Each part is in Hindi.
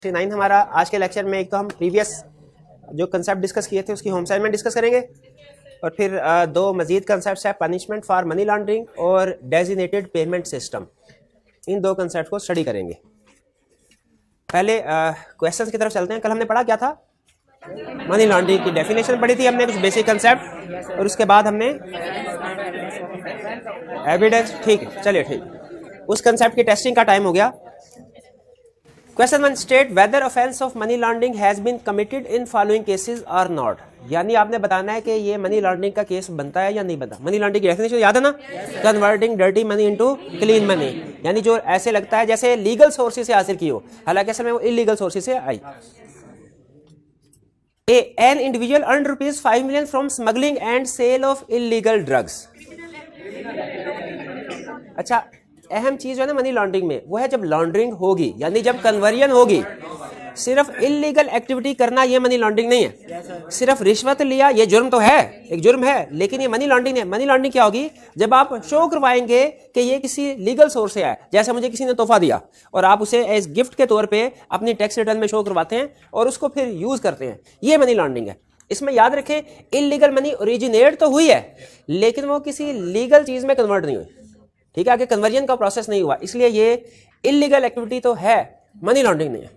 9 हमारा आज के लेक्चर में एक तो हम प्रीवियस जो कंसेप्ट डिस्कस किए थे उसकी होम असाइनमेंट डिस्कस करेंगे और फिर दो मजीद कंसेप्ट है पनिशमेंट फॉर मनी लॉन्ड्रिंग और डेजिग्नेटेड पेमेंट सिस्टम। इन दो कंसेप्ट को स्टडी करेंगे। पहले क्वेश्चंस की तरफ चलते हैं। कल हमने पढ़ा क्या था? मनी लॉन्ड्रिंग की डेफिनेशन पढ़ी थी हमने, कुछ बेसिक कंसेप्ट, और उसके बाद हमने एविडेंस। ठीक है, चलिए ठीक। उस कंसेप्ट की टेस्टिंग का टाइम हो गया। Question 1, state whether offence of money laundering has been committed in following cases और नॉट। यानी आपने बताना है कि ये मनी लॉन्ड्रिंग का केस बनता है या नहीं बनता। मनी लॉन्ड्रिंग की डेफिनेशन याद है ना? Converting dirty money into clean money, यानी जो ऐसे लगता है जैसे लीगल सोर्सेज से हासिल की हो, हालांकि असल में वो इलीगल सोर्सेज से आई। An individual earn ₹5 million from smuggling and sale of illegal drugs. अच्छा, अहम चीज है ना मनी लॉन्ड्रिंग में, वो है जब लॉन्ड्रिंग होगी, यानी जब कन्वर्जन होगी। सिर्फ इलीगल एक्टिविटी करना ये मनी लॉन्ड्रिंग नहीं है। सिर्फ रिश्वत लिया ये जुर्म तो है, एक जुर्म है, लेकिन ये मनी लॉन्ड्रिंग है। मनी लॉन्ड्रिंग क्या होगी? जब आप शो करवाएंगे कि ये किसी लीगल सोर्स से आया, जैसे मुझे किसी ने तोहफा दिया और आप उसे एज गिफ्ट के तौर पर अपनी टैक्स रिटर्न में शो करवाते हैं और उसको फिर यूज करते हैं, ये मनी लॉन्ड्रिंग है। इसमें याद रखें, इलीगल मनी ओरिजिनेट तो हुई है लेकिन वो किसी लीगल चीज में कन्वर्ट नहीं हुई। ठीक है, आगे कन्वर्जन का प्रोसेस नहीं हुआ, इसलिए ये इलीगल एक्टिविटी तो है, मनी लॉन्ड्रिंग नहीं है।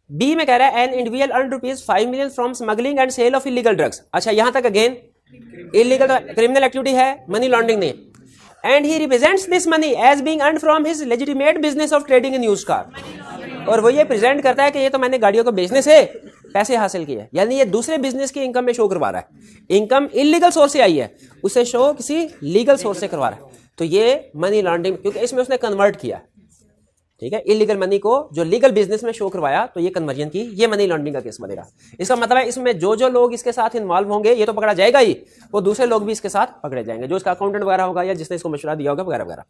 बी में कह रहा है an individual earn ₹5 million from smuggling and sale of illegal drugs. अच्छा, यहां तक अगेन इलीगल क्रिमिनल एक्टिविटी है, मनी लॉन्ड्रिंग नहीं है। And he represents this money as being earned from his legitimate business of trading in used car. और वो ये प्रेजेंट करता है कि ये तो मैंने गाड़ियों को बेचने से पैसे हासिल किए, यानी ये दूसरे बिजनेस की इनकम में शो करवा रहा है। इनकम इलीगल सोर्स से आई है, उसे शो किसी लीगल सोर्स से करवा रहा है, तो ये मनी लॉन्ड्रिंग, क्योंकि इसमें उसने कन्वर्ट किया। ठीक है, इलीगल मनी को जो लीगल बिजनेस में शो करवाया, तो ये कन्वर्जन की, ये मनी लॉन्ड्रिंग का केस बनेगा। इसका मतलब है इसमें जो जो लोग इसके साथ इन्वॉल्व होंगे ये तो पकड़ा जाएगा ही, वो दूसरे लोग भी इसके साथ पकड़े जाएंगे, जो इसका अकाउंटेंट वगैरह होगा या जिसने इसको मशवरा दिया होगा वगैरह वगैरह।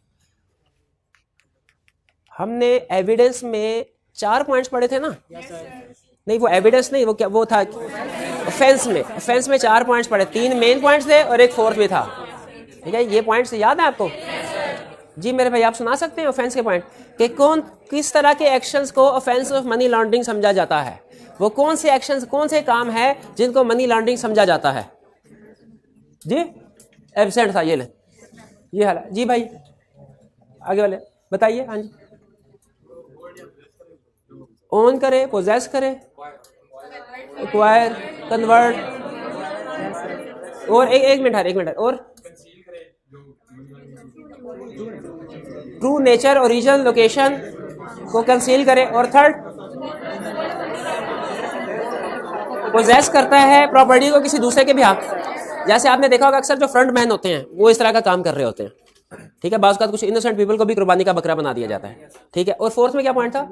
हमने एविडेंस में 4 पॉइंट्स पढ़े थे ना? नहीं, वो एविडेंस नहीं, वो क्या वो था ऑफेंस में। ऑफेंस में 4 पॉइंट्स पढ़े, 3 मेन पॉइंट्स थे और एक फोर्थ भी था। ठीक है, ये पॉइंट्स याद है आपको? जी मेरे भाई, आप सुना सकते हैं ऑफेंस के पॉइंट कि कौन किस तरह के एक्शंस को ऑफेंस ऑफ मनी लॉन्ड्रिंग समझा जाता है। वो कौन से एक्शंस, कौन से काम है जिनको मनी लॉन्ड्रिंग समझा जाता है? जी एब्सेंट था, ये ले, ये हाल है। जी भाई आगे वाले बताइए। हाँ जी, ओन करे, पोजेस करे, एक्वायर, कन्वर्ट, और एक मिनट और ट्रू नेचर, ओरिजिनल लोकेशन को कंसील करे, और थर्ड पोजेस करता है प्रॉपर्टी को किसी दूसरे के भी हाथ। जैसे आपने देखा होगा अक्सर जो फ्रंट मैन होते हैं वो इस तरह का काम कर रहे होते हैं। ठीक है, बाज़ औक़ात कुछ इनोसेंट पीपल को भी कुर्बानी का बकरा बना दिया जाता है। ठीक है, और फोर्थ में क्या पॉइंट था?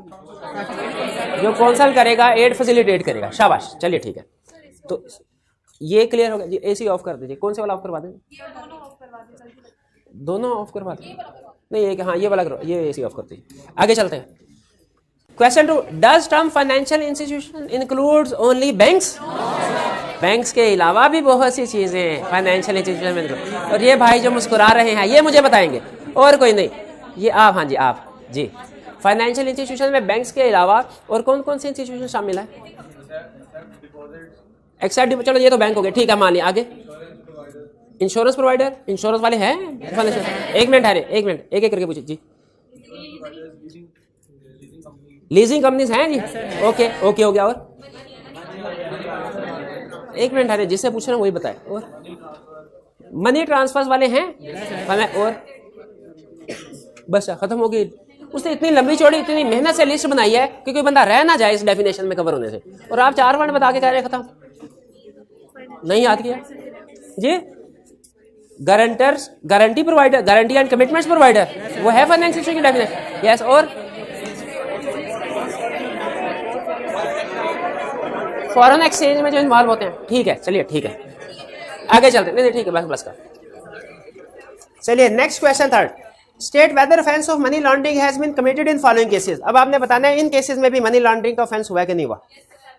जो कौंसल करेगा, एड फैसिलिटेट करेगा। शाबाश, चलिए ठीक है, तो ये क्लियर हो गया जी। एसी ऑफ कर दीजिए। कौन से वाला ऑफ करवा दें? दोनों ऑफ करवा दें। नहीं, एक हाँ ये वाला करो, ये एसी ऑफ कर दीजिए। आगे चलते हैं। Question 2, does term financial institution includes only banks? Banks के अलावा भी बहुत सी चीजें फाइनेंशियल इंस्टीट्यूशन में इंक्लूड। और ये भाई जो मुस्कुरा रहे हैं ये मुझे बताएंगे, और कोई नहीं, ये आप। हाँ जी आप जी। फाइनेंशियल इंस्टीट्यूशन में बैंक्स के अलावा और कौन कौन से इंस्टीट्यूशन शामिल है? एक्सेप्ट, चलो ये तो बैंक हो गए, ठीक है, मान लिया। आगे इंश्योरेंस प्रोवाइडर, इंश्योरेंस वाले हैं? एक मिनट है, एक मिनट, एक एक करके पूछिए जी। लीजिंग कंपनीज हैं जी? ओके ओके हो गया। और एक मिनट है, जिससे पूछ रहे हैं वही बताए। और मनी ट्रांसफर वाले हैं? और बस खत्म हो गई। उसने इतनी लंबी चौड़ी, इतनी मेहनत से लिस्ट बनाई है कि कोई बंदा रह ना जाए इस डेफिनेशन में कवर होने से, और आप 4 वर्ड बता के कह रहे हैं खत्म। नहीं याद किया जी? Guarantors, guarantee provider, guarantee and commitments provider, वो है फाइनेंशियल इंस्टीट्यूशन की डेफिनेशन। यस, और फॉरेन एक्सचेंज में जो इन्वॉल्व होते हैं। ठीक है, चलिए ठीक है, आगे चलते हैं। नहीं ठीक है, बस बस का। चलिए next question 3, state whether offence of money laundering has been committed in following cases. अब आपने बताना है इन केसेस में भी मनी लॉन्ड्रिंग का ऑफेंस हुआ कि नहीं हुआ,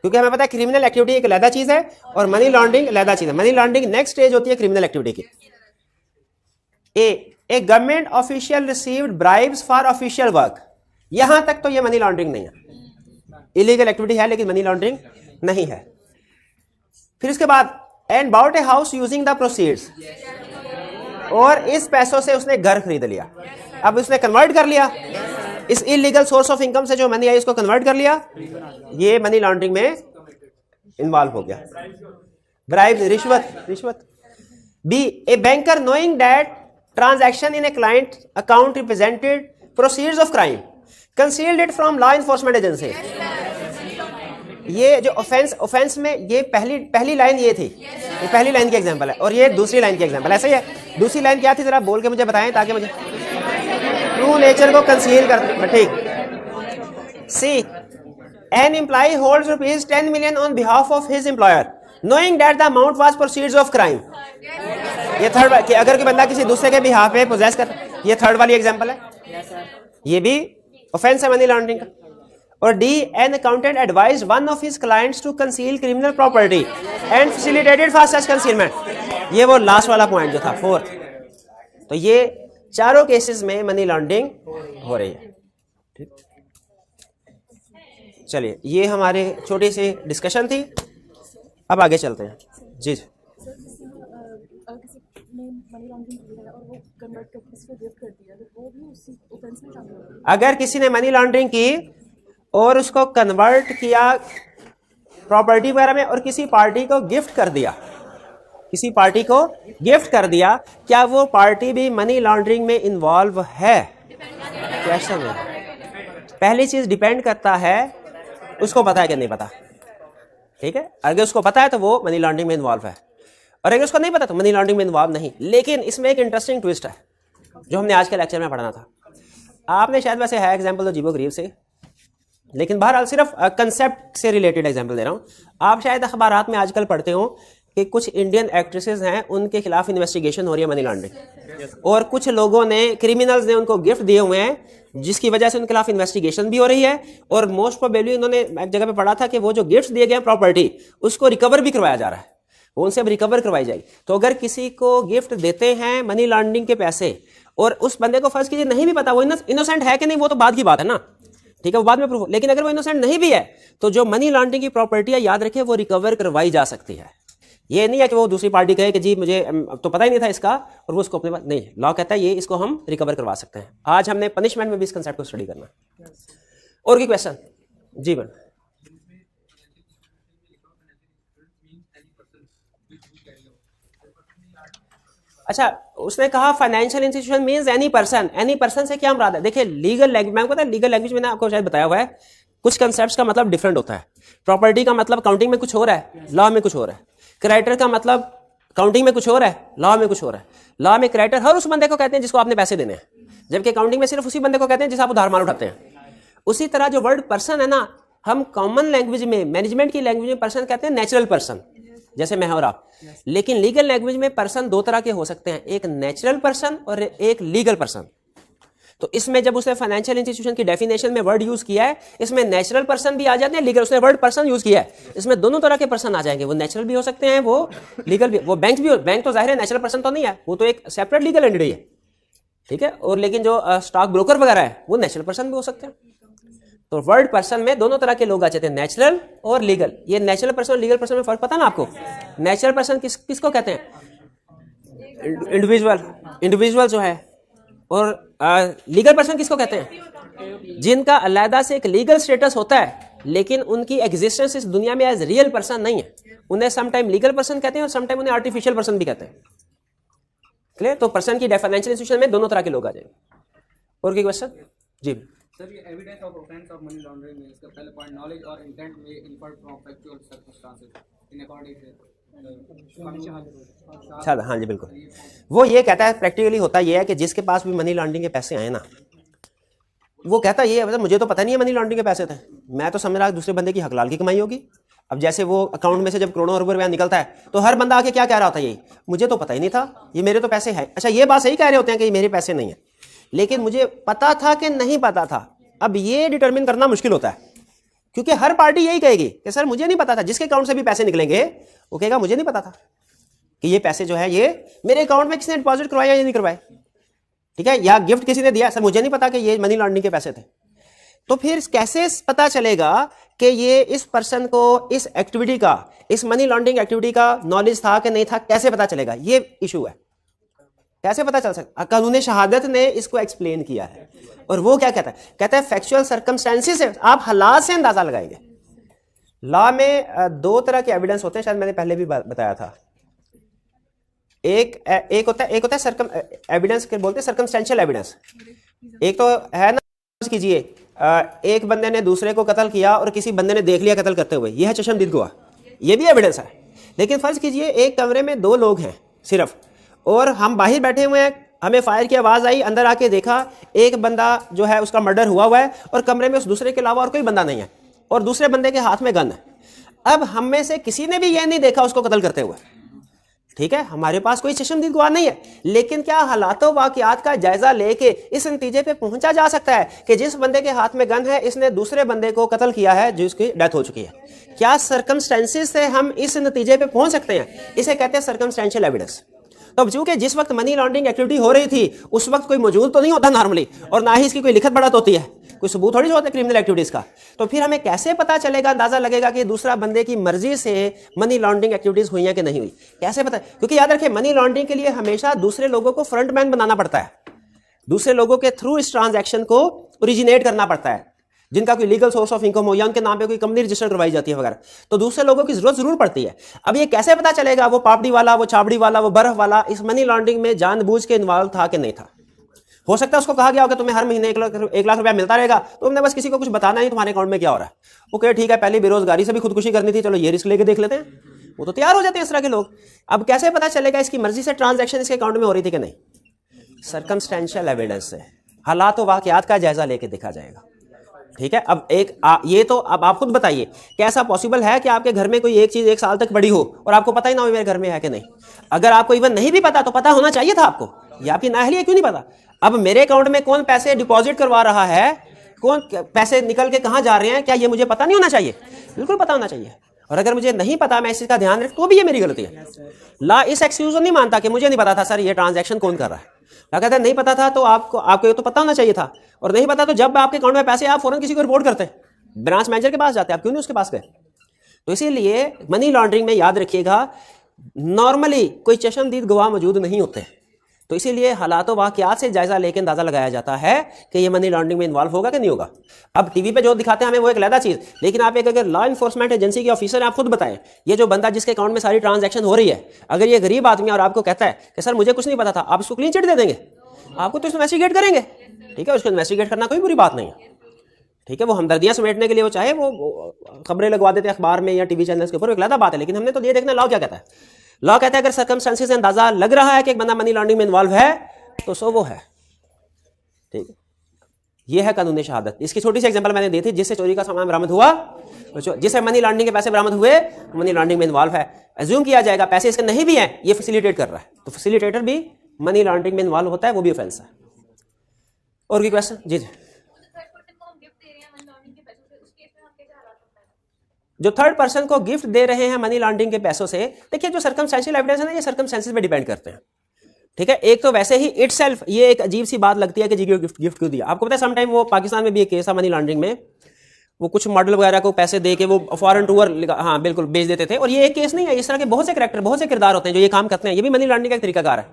क्योंकि हमें पता है क्रिमिनल एक्टिविटी एक अलग चीज है और मनी लॉन्ड्रिंग अलग चीज है। मनी लॉन्ड्रिंग नेक्स्ट स्टेज होती है क्रिमिनल एक्टिविटी की। A government official received bribes for official work, यहां तक तो ये मनी लॉन्ड्रिंग नहीं है। इलीगल एक्टिविटी है लेकिन मनी लॉन्ड्रिंग नहीं है। फिर उसके बाद and bought a house using the proceeds, और इस पैसों से उसने घर खरीद लिया। अब उसने कन्वर्ट कर लिया, इस इलीगल सोर्स ऑफ इनकम से जो मनी आई उसको कन्वर्ट कर लिया, ये मनी लॉन्ड्रिंग में इन्वॉल्व हो गया। ब्राइब, रिश्वत। B, a banker knowing that transaction in a client account represented proceeds of crime concealed it from law enforcement agency. ये जो ऑफेंस में ये पहली लाइन ये थी, ये पहली लाइन की एग्जांपल है, और ये दूसरी लाइन की एग्जांपल ऐसे ही है। दूसरी लाइन क्या थी जरा बोल के मुझे बताएं ताकि मुझे ट्रू नेचर को कंसील कर। ठीक। C, an employee holds ₹10 million on behalf of his employer knowing that the amount was proceeds of crime. ये थर्ड कि अगर कोई बंदा किसी दूसरे के बिहाफ पे पोजेस कर, ये थर्ड वाली एग्जांपल है, ये भी ऑफेंस है मनी लॉन्ड्रिंग का। और D, an accountant advise one of his clients to conceal criminal property and facilitated for such concealment. ये वो लास्ट वाला पॉइंट जो था, फोर्थ। तो ये चारों केसेस में मनी लॉन्ड्रिंग हो रही है। ठीक, चलिए ये हमारे छोटी सी डिस्कशन थी, अब आगे चलते हैं। जी अगर किसी ने मनी लॉन्ड्रिंग की और उसको कन्वर्ट किया प्रॉपर्टी वगैरह में और किसी पार्टी को गिफ्ट कर दिया, किसी पार्टी को गिफ्ट कर दिया, क्या वो पार्टी भी मनी लॉन्ड्रिंग में इन्वॉल्व है? क्वेश्चन है। पहली चीज डिपेंड करता है उसको पता है कि नहीं पता। ठीक है, अगर उसको पता है तो वो मनी लॉन्ड्रिंग में इन्वॉल्व है, और अगर उसको नहीं पता तो मनी लॉन्ड्रिंग में इन्वॉल्व नहीं। लेकिन इसमें एक इंटरेस्टिंग ट्विस्ट है जो हमने आज के लेक्चर में पढ़ना था। आपने शायद, वैसे है एग्जाम्पल तो अजीबो गरीब से, लेकिन बहरहाल सिर्फ कंसेप्ट से रिलेटेड एग्जाम्पल दे रहा हूँ। आप शायद अखबारात में आजकल पढ़ते हो कि कुछ इंडियन एक्ट्रेसेस हैं, उनके खिलाफ इन्वेस्टिगेशन हो रही है मनी लॉन्ड्रिंग, और कुछ लोगों ने, क्रिमिनल्स ने उनको गिफ्ट दिए हुए हैं जिसकी वजह से उनके खिलाफ इन्वेस्टिगेशन भी हो रही है, और मोस्ट प्रोबेबली उन्होंने एक जगह पे पढ़ा था कि वो जो गिफ्ट दिए गए प्रॉपर्टी उसको रिकवर भी करवाया जा रहा है, वो उनसे अब रिकवर करवाई जाएगी। तो अगर किसी को गिफ्ट देते हैं मनी लॉन्ड्रिंग के पैसे और उस बंदे को फर्ज कीजिए नहीं भी पता वो इनोसेंट है कि नहीं, वो तो बाद की बात है ना, ठीक है, वो बाद में प्रूफ। लेकिन अगर वो इनोसेंट नहीं भी है तो जो मनी लॉन्ड्रिंग की प्रॉपर्टी है, याद रखिए, वो रिकवर करवाई जा सकती है। ये नहीं है कि वो दूसरी पार्टी कहे कि जी मुझे तो पता ही नहीं था इसका, और वो उसको अपने पास नहीं, लॉ कहता है ये इसको हम रिकवर करवा सकते हैं। आज हमने पनिशमेंट में भी इस कंसेप्ट को स्टडी करना। और कोई क्वेश्चन? जी मैम। अच्छा, उसने कहा financial institution means any person. Any person से क्या मुराद है? देखिए लीगल लैंग्वेज, मैं पता है लीगल लैंग्वेज मैंने आपको शायद बताया हुआ है, कुछ कंसेप्ट्स का मतलब डिफरेंट होता है। प्रॉपर्टी का मतलब काउंटिंग में कुछ हो रहा है, लॉ में कुछ हो रहा है। क्रेडिटर का मतलब काउंटिंग में कुछ हो रहा है, लॉ में कुछ हो रहा है। लॉ में क्रेडिटर हर उस बंदे को कहते हैं जिसको आपने पैसे देने हैं, जबकि काउंटिंग में सिर्फ उसी बंदे को कहते हैं जिसे आप उधार माल उठाते हैं। उसी तरह जो वर्ड पर्सन है ना, हम कॉमन लैंग्वेज में, मैनेजमेंट की लैंग्वेज में पर्सन कहते हैं नेचुरल पर्सन, जैसे मैं और आप। लेकिन लीगल लैंग्वेज में पर्सन दो तरह के हो सकते हैं, एक नेचुरल पर्सन और एक लीगल पर्सन। तो इसमें जब उसने फाइनेंशियल इंस्टीट्यूशन की डेफिनेशन में वर्ड यूज किया है, इसमें नेचुरल पर्सन भी आ जाते हैं, लीगल, उसने वर्ड पर्सन यूज किया है, इसमें दोनों तरह के पर्सन आ जाएंगे। वो नेचुरल भी हो सकते हैं, वो लीगल भी। वो बैंक भी, बैंक तो जाहिर है नेचुरल पर्सन तो नहीं है, वो तो एक सेपरेट लीगल एंटिटी है, ठीक है। और लेकिन जो स्टॉक ब्रोकर वगैरह है वो नेचुरल पर्सन भी हो सकते हैं। तो वर्ड पर्सन में दोनों तरह के लोग आ जाते हैं, नेचुरल और लीगल। ये नेचुरल पर्सन और लीगल पर्सन में फर्क पता ना आपको? नेचुरल पर्सन किसको कहते हैं? इंडिविजुअल जो है। और लीगल पर्सन किसको कहते हैं? जिनका अलग से एक लीगल स्टेटस होता है लेकिन उनकी एग्जिस्टेंस इस दुनिया में एज रियल पर्सन नहीं है। उन्हें समटाइम लीगल पर्सन कहते हैं और समटाइम उन्हें आर्टिफिशियल पर्सन भी कहते हैं। क्लियर? तो पर्सन की फाइनेंशियल इंस्टीट्यूशन में दोनों तरह के लोग आ जाएंगे। और कोई क्वेश्चन? जी सर, ये evidence of offence of money laundering में इसका पहला पॉइंट नॉलेज और इंटेंट में inferred from factual circumstances in according अच्छा, हाँ जी बिल्कुल। वो ये कहता है, प्रैक्टिकली होता ये है कि जिसके पास भी मनी लॉन्ड्रिंग के पैसे आए ना, वो कहता ये है मुझे तो पता नहीं है मनी लॉन्ड्रिंग के पैसे थे, मैं तो समझ रहा दूसरे बंदे की हकलाल की कमाई होगी। अब जैसे वो अकाउंट में से जब करोड़ों रुपए निकलता है तो हर बंदा आके क्या कह रहा होता है, यही मुझे तो पता ही नहीं था, ये मेरे तो पैसे हैं। अच्छा, ये बात सही कह रहे होते हैं कि मेरे पैसे नहीं है, लेकिन मुझे पता था कि नहीं पता था। अब ये डिटरमिन करना मुश्किल होता है, क्योंकि हर पार्टी यही कहेगी कि सर मुझे नहीं पता था। जिसके अकाउंट से भी पैसे निकलेंगे वो कहेगा मुझे नहीं पता था कि ये पैसे जो है ये मेरे अकाउंट में किसी ने डिपॉजिट करवाया या नहीं करवाए, ठीक है, या गिफ्ट किसी ने दिया, सर मुझे नहीं पता कि ये मनी लॉन्ड्रिंग के पैसे थे। तो फिर कैसे पता चलेगा कि ये इस पर्सन को इस एक्टिविटी का, इस मनी लॉन्ड्रिंग एक्टिविटी का नॉलेज था कि नहीं था, कैसे पता चलेगा? ये इशू है, कैसे पता चल सकता? कानून शहादत ने इसको एक्सप्लेन किया है और वो क्या कहता है? कहता है फैक्चुअल सर्कमस्टेंसेस से आप हालात से अंदाजा लगाएंगे। लॉ में दो तरह के एविडेंस होते हैं, शायद मैंने पहले भी बताया था। एक होता है सर्कम एविडेंस के बोलते हैं सर्कमस्टेंशियल एविडेंस। एक तो है ना, कीजिए एक बंदे ने दूसरे को कत्ल किया और किसी बंदे ने देख लिया कत्ल करते हुए, यह है चशमदीद गवाह, ये भी एविडेंस है। लेकिन फर्ज कीजिए एक कमरे में दो लोग हैं सिर्फ, और हम बाहर बैठे हुए हैं, हमें फायर की आवाज़ आई, अंदर आके देखा एक बंदा जो है उसका मर्डर हुआ है और कमरे में उस दूसरे के अलावा और कोई बंदा नहीं है और दूसरे बंदे के हाथ में गन है। अब हम में से किसी ने भी यह नहीं देखा उसको कत्ल करते हुए, ठीक है, हमारे पास कोई चशमदीद गवाह नहीं है, लेकिन क्या हालातों वाक़ियात का जायजा लेके इस नतीजे पे पहुंचा जा सकता है कि जिस बंदे के हाथ में गन है इसने दूसरे बंदे को कत्ल किया है जिसकी डेथ हो चुकी है? क्या सर्कमस्टेंसेस से हम इस नतीजे पे पहुंच सकते हैं? इसे कहते हैं सर्कमस्टेंशियल एविडेंस। तो अब चूंकि जिस वक्त मनी लॉन्ड्रिंग एक्टिविटी हो रही थी उस वक्त कोई मौजूद तो नहीं होता नॉर्मली, और ना ही इसकी कोई लिखत पढ़त होती है, कोई सबूत थोड़ी होता है क्रिमिनल एक्टिविटीज का, तो फिर हमें कैसे पता चलेगा, अंदाजा लगेगा कि दूसरा बंदे की मर्जी से मनी लॉन्ड्रिंग एक्टिविटीज हुई हैं कि नहीं हुई? कैसे पता? क्योंकि याद रखें मनी लॉन्ड्रिंग के लिए हमेशा दूसरे लोगों को फ्रंटमैन बनाना पड़ता है, दूसरे लोगों के थ्रू इस ट्रांजैक्शन को ओरिजिनेट करना पड़ता है, जिनका कोई लीगल सोर्स ऑफ इनकम हो या उनके नाम पे कोई कंपनी रजिस्टर करवाई जाती है वगैरह, तो दूसरे लोगों की जरूरत जरूर पड़ती है। अब ये कैसे पता चलेगा वो पापड़ी वाला, वो छाबड़ी वाला, वो बर्फ वाला इस मनी लॉन्ड्रिंग में जानबूझ के इन्वॉल्व था कि नहीं था? हो सकता है उसको कहा गया होगा तुम्हें हर महीने 1 लाख रुपया मिलता रहेगा, तो तुमने बस किसी को कुछ बताना नहीं तुम्हारे अकाउंट में क्या हो रहा है। ओके ठीक है, पहले बेरोजगारी से भी खुदकुशी करनी थी, चलो ये रिस्क लेके देख लेते हैं, वो तो तैयार हो जाते हैं इस तरह के लोग। अब कैसे पता चलेगा इसकी मर्जी से ट्रांजैक्शन इसके अकाउंट में हो रही थी कि नहीं? सर्कमस्टेंशियल एविडेंस से, हालात वाकयात का जायजा लेके देखा जाएगा, ठीक है। अब ये तो अब आप खुद बताइए कैसा पॉसिबल है कि आपके घर में कोई एक चीज 1 साल तक पड़ी हो और आपको पता ही ना हो मेरे घर में है कि नहीं? अगर आपको इवन नहीं भी पता तो पता होना चाहिए था आपको, या आपकी नाअहली है, क्यों नहीं पता? अब मेरे अकाउंट में कौन पैसे डिपॉजिट करवा रहा है, कौन पैसे निकल के कहां जा रहे हैं, क्या ये मुझे पता नहीं होना चाहिए? बिल्कुल पता होना चाहिए। और अगर मुझे नहीं पता, मैं इस चीज का ध्यान रख, तो भी ये मेरी गलती है। ला इस एक्सक्यूज नहीं मानता कि मुझे नहीं पता था सर ये ट्रांजैक्शन कौन कर रहा है। कहता है नहीं पता था तो आपको ये तो पता होना चाहिए था, और नहीं पता तो जब आपके अकाउंट में पैसे आप फौरन किसी को रिपोर्ट करते हैं, ब्रांच मैनेजर के पास जाते हैं, आप क्यों नहीं उसके पास गए? तो इसीलिए मनी लॉन्ड्रिंग में याद रखिएगा नॉर्मली कोई चशमदीद गवाह मौजूद नहीं होते, तो इसीलिए हालातों वाकयात से जायजा लेकर अंदाजा लगाया जाता है कि ये मनी लॉन्ड्रिंग में इन्वॉल्व होगा कि नहीं होगा। अब टीवी पे जो दिखाते हैं हमें वो एक अलग चीज, लेकिन आप एक अगर लॉ इन्फोर्समेंट एजेंसी के ऑफिसर हैं, आप खुद बताएं, ये जो बंदा जिसके अकाउंट में सारी ट्रांजैक्शन हो रही है, अगर ये गरीब आदमी और आपको कहता है कि सर मुझे कुछ नहीं पता था, आप इसको क्लीन चिट दे देंगे? आपको तो इन्वेस्टिगेट करेंगे, ठीक है, उसको इन्वेस्टिगेट करना कोई बुरी बात नहीं है, ठीक है। वो हमदर्दियां समेटने के लिए वो चाहे वो खबरें लगवा देते हैं अखबार में या टीवी चैनल्स के ऊपर, एक अलग बात है, लेकिन हमने तो ये देखना लॉ क्या कहता है। लॉ कहता है अगर सर्कमस्टेंसेस से अंदाजा लग रहा है कि एक बंदा मनी लॉन्ड्रिंग में इन्वॉल्व है तो सो वो है, ठीक है। ये है कानून शहादत। इसकी छोटी सी एग्जांपल मैंने दी थी, जिससे चोरी का सामान बरामद हुआ, तो जिससे मनी लॉन्ड्रिंग के पैसे बरामद हुए, मनी लॉन्ड्रिंग में इन्वॉल्व है। अज्यूम किया जाएगा पैसे इसके नहीं भी हैं, ये फैसिलिटेट कर रहा है, तो फैसिलिटेटर भी मनी लॉन्ड्रिंग में इन्वॉल्व होता है, वो भी ऑफेंस है। और कोई क्वेश्चन? जी जी। जो थर्ड पर्सन को गिफ्ट दे रहे हैं मनी लॉन्ड्रिंग के पैसों से, देखिए जो सर्कमस्टेंशियल एविडेंस है ना, ये सर्कमस्टेंसेस पे डिपेंड करते हैं, ठीक है। एक तो वैसे ही इटसेल्फ ये एक अजीब सी बात लगती है कि जी गिफ्ट क्यों दिया। आपको पता है समटाइम वो पाकिस्तान में भी एक केस था मनी लॉन्ड्रिंग में, वो कुछ मॉडल वगैरह को पैसे दे के वो फॉरेन टूर, हाँ बिल्कुल, बेच देते थे। और ये एक केस नहीं है, इस तरह के बहुत से कैरेक्टर, बहुत से किरदार होते हैं जो ये काम करते हैं। ये भी मनी लॉन्ड्रिंग का एक तरीकाकार है,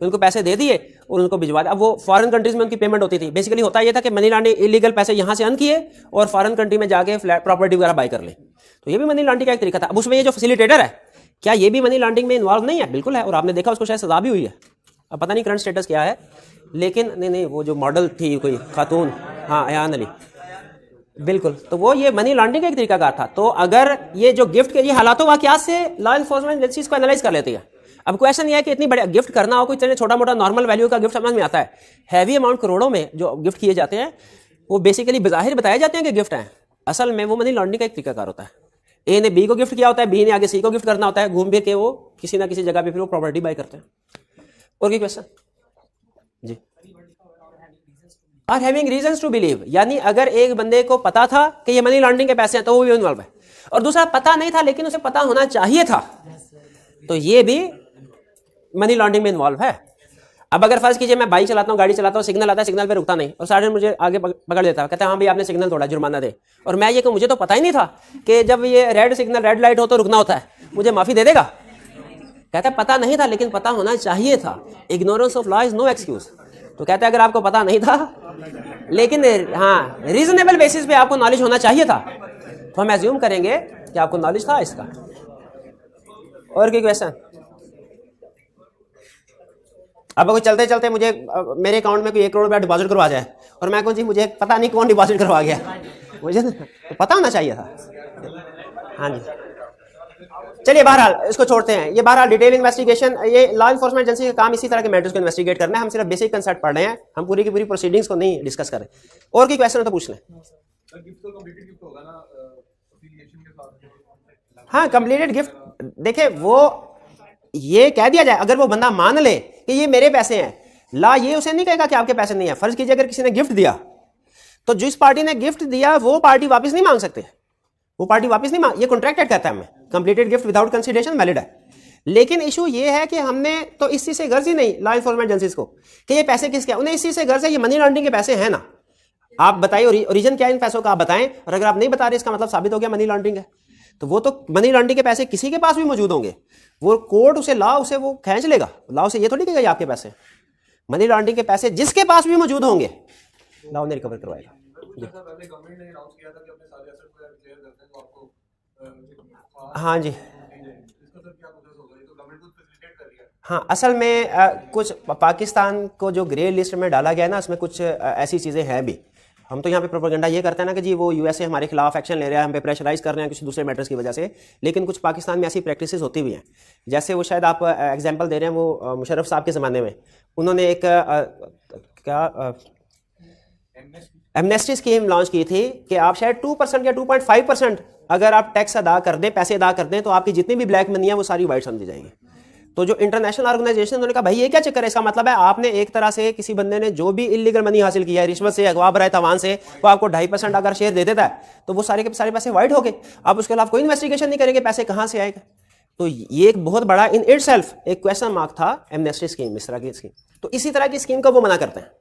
उनको पैसे दे दिए और उनको भिजवा दिया। अब वो फॉरेन कंट्रीज में उनकी पेमेंट होती थी। बेसिकली होता ये था कि मनी लॉन्ड्रिंग इलीगल पैसे यहाँ से अर्न किए और फॉरेन कंट्री में जाके फ्लैट प्रॉपर्टी वगैरह बाय कर ले, तो ये भी मनी लॉन्ड्रिंग का एक तरीका था। अब उसमें ये जो फैसिलिटेटर है, क्या ये भी मनी लॉन्ड्रिंग में इन्वॉल्व नहीं है? बिल्कुल है, और आपने देखा उसको शायद सजा भी हुई है। अब पता नहीं करंट स्टेटस क्या है, लेकिन नहीं वो जो मॉडल थी कोई खातून, हाँ अयान अली, बिल्कुल, तो वो ये मनी लॉन्ड्रिंग का एक तरीकाकार था। तो अगर ये जो गिफ्ट के ये हालातों वाकयात से लॉ इन्फोर्समेंट एजेंसी इसको एनालाइज कर लेती है। अब क्वेश्चन ये है कि इतनी बड़ा गिफ्ट करना हो, कोई छोटा मोटा नॉर्मल वैल्यू का गिफ्ट समझ में आता है, हैवी अमाउंट करोड़ों में जो गिफ्ट किए जाते हैं वो बेसिकली बज़ाहिर बताए जाते हैं कि गिफ्ट हैं, असल में वो मनी लॉन्ड्रिंग का एक तरीकाकार होता है। ए ने बी को गिफ्ट किया होता है, बी ने आगे सी को गिफ्ट करना होता है, घूम फिर के वो किसी ना किसी जगह पे फिर वो प्रॉपर्टी बाय करते हैं। और कोई क्वेश्चन? जी। Are having reasons to believe, यानी अगर एक बंदे को पता था कि ये मनी लॉन्ड्रिंग के पैसे हैं तो वो भी इन्वॉल्व है, और दूसरा पता नहीं था लेकिन उसे पता होना चाहिए था, तो ये भी मनी लॉन्ड्रिंग में इन्वॉल्व है। अब अगर फर्ज कीजिए मैं बाइक चलाता हूँ, गाड़ी चलाता हूँ, सिग्नल आता है, सिग्नल पे रुकता नहीं और सारे मुझे आगे पकड़ लेता है, कहता है हाँ भाई आपने सिग्नल तोड़ा, जुर्माना दे। और मैं ये कहूँ मुझे तो पता ही नहीं था कि जब ये रेड सिग्नल, रेड लाइट हो तो रुकना होता है, मुझे माफी दे देगा? कहता है पता नहीं था लेकिन पता होना चाहिए था। Ignorance of law is no excuse. तो कहता है अगर आपको पता नहीं था लेकिन हाँ रीजनेबल बेसिस पे आपको नॉलेज होना चाहिए था, तो हम एज्यूम करेंगे कि आपको नॉलेज था इसका। और कोई क्वेश्चन? अब कोई चलते चलते मुझे मेरे अकाउंट में कोई 1 करोड़ रुपया डिपॉजिट करवा जाए और मैं कहूँ जी मुझे पता नहीं कौन डिपॉजिट करवा गया, मुझे तो पता होना चाहिए था। हाँ जी, चलिए बहरहाल इसको छोड़ते हैं। ये बहरहाल डिटेल इन्वेस्टिगेशन, ये लॉ इन्फोर्समेंट एजेंसी का काम इसी तरह के मैटर्स को इन्वेस्टिगेट करना है। हम सिर्फ बेसिक कंसेप्ट पढ़ रहे हैं, हम पूरी की पूरी प्रोसीडिंग्स को नहीं डिस्कस कर रहे। और कोई क्वेश्चन हो तो पूछ लें। हाँ कंप्लीटेड गिफ्ट, देखिए वो ये कह दिया जाए, अगर वो बंदा मान ले कि ये मेरे पैसे हैं, ला ये उसे नहीं कहेगा कि आपके पैसे नहीं है। फर्ज कीजिए अगर किसी ने गिफ्ट दिया तो जिस पार्टी ने गिफ्ट दिया वो पार्टी वापस नहीं मांग सकते, वो पार्टी वापस नहीं मांग, ये कॉन्ट्रैक्टेड कहता है हमें, completed gift without consideration valid है। लेकिन इशू ये है कि हमने तो इस चीज से गर्ज ही नहीं लॉ इन्फोर्समेंट एजेंसीज को कि ये पैसे किसके, उन्हें इस चीज से गर्ज है ये मनी लॉन्ड्रिंग के पैसे हैं ना, आप बताइए ओरिजिन क्या है इन पैसों का, आप बताएं। और अगर आप नहीं बता रहे इसका मतलब साबित हो गया मनी लॉन्ड्रिंग है। तो वो तो मनी लॉन्ड्रिंग के पैसे किसी के पास भी मौजूद होंगे, वो कोर्ट उसे लॉ उसे वो खींच लेगा, लॉ उसे ये थोड़ी कहेगा ये आपके पैसे। मनी लॉन्ड्रिंग के पैसे जिसके पास भी मौजूद होंगे लॉ उन्हें रिकवर करवाएगा। हाँ जी, हाँ असल में कुछ पाकिस्तान को जो ग्रे लिस्ट में डाला गया है ना, उसमें कुछ ऐसी चीज़ें हैं भी। हम तो यहाँ पे प्रोपेगेंडा ये करते हैं ना कि जी वो यूएसए हमारे खिलाफ एक्शन ले रहा है, हम पे प्रेशराइज कर रहे हैं कुछ दूसरे मैटर्स की वजह से, लेकिन कुछ पाकिस्तान में ऐसी प्रैक्टिसेस होती भी हैं। जैसे वो शायद आप एग्जांपल दे रहे हैं, वो मुशर्रफ साहब के ज़माने में उन्होंने एक क्या एमनेस्टी स्कीम लॉन्च की थी कि आप शायद 2% या 2.5% अगर आप टैक्स अदा कर दें, पैसे अदा कर दें, तो आपकी जितनी भी ब्लैक मनी है वो सारी वाइट समझी जाएगी। तो जो इंटरनेशनल ऑर्गेनाइजेशन, उन्होंने कहा भाई ये क्या चक्कर है, इसका मतलब है आपने एक तरह से किसी बंदे ने जो भी इलीगल मनी हासिल किया है, रिश्वत से, अगवा बराए तवान से, वो आपको 2.5% अगर शेयर दे देता है तो वो सारे के सारे पैसे वाइट हो गए। आप उसके खिलाफ कोई इन्वेस्टिगेशन नहीं करेंगे, पैसे कहाँ से आएगा। तो ये एक बहुत बड़ा इन इटसेल्फ एक क्वेश्चन मार्क था एमनेस्टी स्कीम, इस तरह की स्कीम। तो इसी तरह की स्कीम को वो मना करते हैं।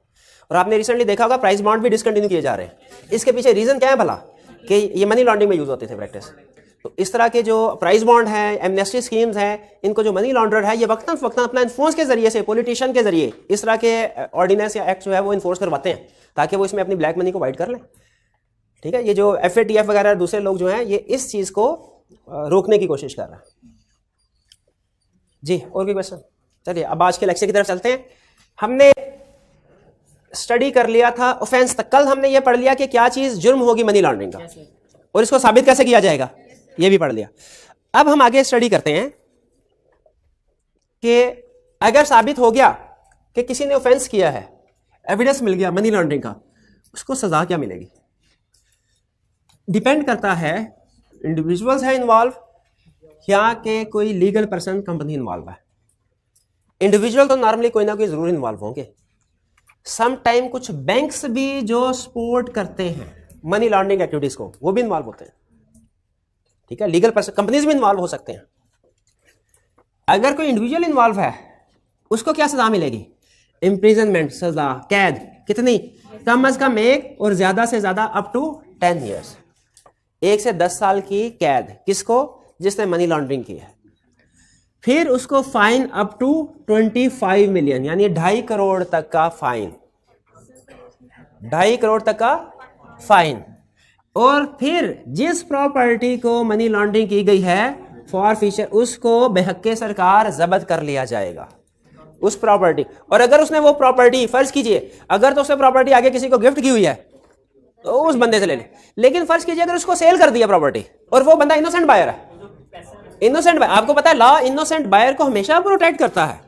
और आपने रिसेंटली देखा होगा प्राइस बॉन्ड भी डिसकंटिन्यू किए जा रहे हैं। इसके पीछे रीजन क्या है भला, कि ये मनी लॉन्ड्रिंग में यूज होते थे प्रैक्टिस। तो इस तरह के जो प्राइस बॉन्ड है, एमनेस्टी स्कीम्स हैं, इनको जो मनी लॉन्ड्रर है ये वक्तन फवक्तन अपना इन्फोर्स के जरिए से, पॉलिटिशियन के जरिए इस तरह के ऑर्डिनेंस या एक्ट जो है वो इन्फोर्स करवाते हैं ताकि वो इसमें अपनी ब्लैक मनी को वाइट कर लें। ठीक है, ये जो FATF वगैरह दूसरे लोग जो हैं ये इस चीज को रोकने की कोशिश कर रहे हैं। जी और कोई क्वेश्चन? चलिए अब आज के लेक्चर की तरफ चलते हैं। हमने स्टडी कर लिया था ऑफेंस तक, कल हमने ये पढ़ लिया कि क्या चीज जुर्म होगी मनी लॉन्ड्रिंग का और इसको साबित कैसे किया जाएगा, ये भी पढ़ लिया। अब हम आगे स्टडी करते हैं कि अगर साबित हो गया कि किसी ने ऑफेंस किया है, एविडेंस मिल गया मनी लॉन्ड्रिंग का, उसको सजा क्या मिलेगी। डिपेंड करता है इंडिविजुअल्स है इन्वॉल्व या कि कोई लीगल पर्सन कंपनी इन्वॉल्व है। इंडिविजुअल तो नॉर्मली कोई ना कोई जरूर इन्वॉल्व होंगे। सम टाइम कुछ बैंक्स भी जो सपोर्ट करते हैं मनी लॉन्ड्रिंग एक्टिविटीज को, वो भी इन्वॉल्व होते हैं। ठीक है, लीगल पर्सन, कंपनीज भी इन्वॉल्व हो सकते हैं। अगर कोई इंडिविजुअल इन्वॉल्व है उसको क्या सजा मिलेगी, इम्प्रिजनमेंट, सजा, कैद। कितनी? कम अज कम 1 और ज्यादा से ज्यादा अप टू 10 ईयर्स, 1 से 10 साल की कैद। किसको? जिसने मनी लॉन्ड्रिंग की है। फिर उसको फाइन अप टू 25 मिलियन यानी 2.5 करोड़ तक का फाइन, 2.5 करोड़ तक का फाइन। और फिर जिस प्रॉपर्टी को मनी लॉन्ड्रिंग की गई है फॉर फ्यूचर, उसको बेहक्के सरकार जब्त कर लिया जाएगा उस प्रॉपर्टी। और अगर उसने वो प्रॉपर्टी, फर्ज कीजिए अगर तो उसने प्रॉपर्टी आगे किसी को गिफ्ट की हुई है तो उस बंदे से ले ले, लेकिन फर्ज कीजिए अगर उसको सेल कर दिया प्रॉपर्टी और वो बंदा इनोसेंट बायर है, इनोसेंट बायर, आपको पता है लॉ इनोसेंट बायर को हमेशा प्रोटेक्ट करता है।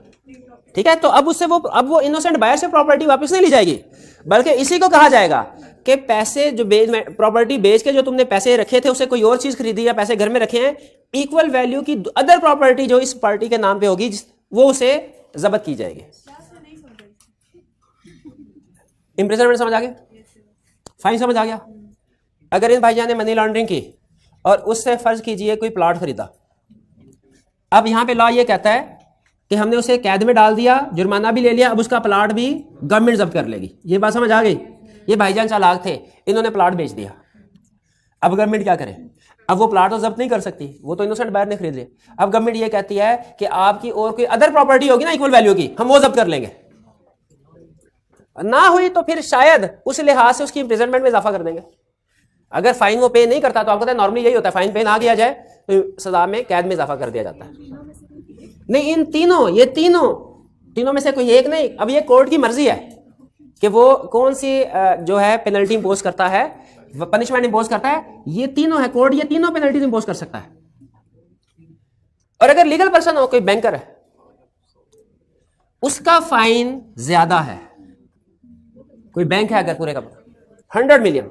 ठीक है, तो अब उससे वो इनोसेंट बायर से प्रॉपर्टी वापस नहीं ली जाएगी, बल्कि इसी को कहा जाएगा कि पैसे जो प्रॉपर्टी बेच के जो तुमने पैसे रखे थे उसे कोई और चीज खरीदी या पैसे घर में रखे हैं, इक्वल वैल्यू की अदर प्रॉपर्टी जो इस पार्टी के नाम पे होगी वो उसे जब्त की जाएगी। इंप्रिजनमेंट समझ आ गया, फाइन समझ आ गया। अगर इन भाईजान ने मनी लॉन्ड्रिंग की और उससे फर्ज कीजिए कोई प्लॉट खरीदा, अब यहां पे लॉ ये कहता है कि हमने उसे कैद में डाल दिया, जुर्माना भी ले लिया, अब उसका प्लाट भी गवर्नमेंट जब्त कर लेगी। ये बात समझ आ गई? ये भाईजान चालाक थे, इन्होंने प्लाट बेच दिया। अब गवर्नमेंट क्या करे? अब वो प्लाट तो जब्त नहीं कर सकती, वो तो इनोसेंट बायर ने खरीद लिया। अब गवर्नमेंट ये कहती है कि आपकी और कोई अदर प्रॉपर्टी होगी ना इक्वल वैल्यू की, हम वो जब्त कर लेंगे। ना हुई तो फिर शायद उस लिहाज से उसकी इंप्रिजनमेंट में इजाफा कर देंगे। अगर फाइन वो पे नहीं करता तो आपको पता है नॉर्मली यही होता है, फाइन पे ना किया जाए तो सजा में कैद में इजाफा कर दिया जाता है। नहीं, इन तीनों, ये तीनों में से कोई एक नहीं। अब ये कोर्ट की मर्जी है कि वो कौन सी जो है पेनल्टी इंपोज करता है, पनिशमेंट इंपोज करता है। ये तीनों है, कोर्ट ये तीनों पेनल्टीज इंपोज कर सकता है। और अगर लीगल पर्सन हो, कोई बैंकर है, उसका फाइन ज्यादा है। कोई बैंक है अगर पूरे का 100 मिलियन,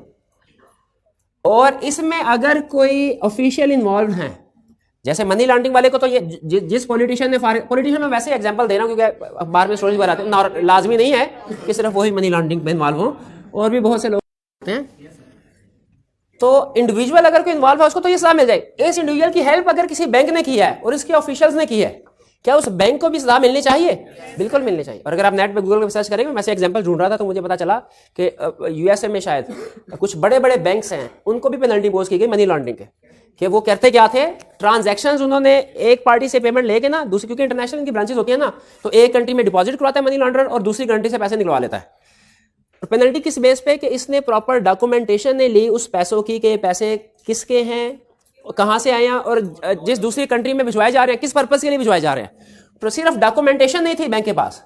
और इसमें अगर कोई ऑफिशियल इन्वॉल्व हैं, जैसे मनी लॉन्ड्रिंग वाले को तो ये जिस पॉलिटिशियन ने, पॉलिटिशियन में वैसे एग्जांपल दे रहा हूं क्योंकि अखबार में स्टोरीज बार आते हैं, लाजमी नहीं है कि सिर्फ वही मनी लॉन्ड्रिंग में इन्वॉल्व हो, और भी बहुत से लोग होते हैं। तो इंडिविजुअल अगर कोई इन्वॉल्व है उसको तो ये सजा मिल जाए। इस इंडिविजुअल की हेल्प अगर किसी बैंक ने की है और इसके ऑफिशियल्स ने की है, क्या उस बैंक को भी सजा मिलनी चाहिए? बिल्कुल मिलनी चाहिए। और अगर आप नेट पे गूगल पे सर्च करेंगे, मैं से एग्जांपल ढूंढ रहा था तो मुझे पता चला कि यूएसए में शायद कुछ बड़े बड़े बैंक्स हैं, उनको भी पेनल्टी इंपोज की गई मनी लॉन्ड्रिंग के, कि वो करते क्या थे, ट्रांजैक्शंस उन्होंने एक पार्टी से पेमेंट लेके ना दूसरी, क्योंकि इंटरनेशनल की ब्रांचेस होती है ना, तो एक कंट्री में डिपॉजिट करवाता है मनी लॉन्ड्रर और दूसरी कंट्री से पैसे निकलवा लेता है। और पेनल्टी किस बेस पे? कि इसने प्रॉपर डॉक्यूमेंटेशन ने ली उस पैसों की, कि पैसे किसके हैं, कहां से आए हैं, और जिस दूसरी कंट्री में भिजवाए जा रहे हैं किस पर्पज के लिए भिजवाए जा रहे हैं। तो सिर्फ डॉक्यूमेंटेशन नहीं थी बैंक के पास,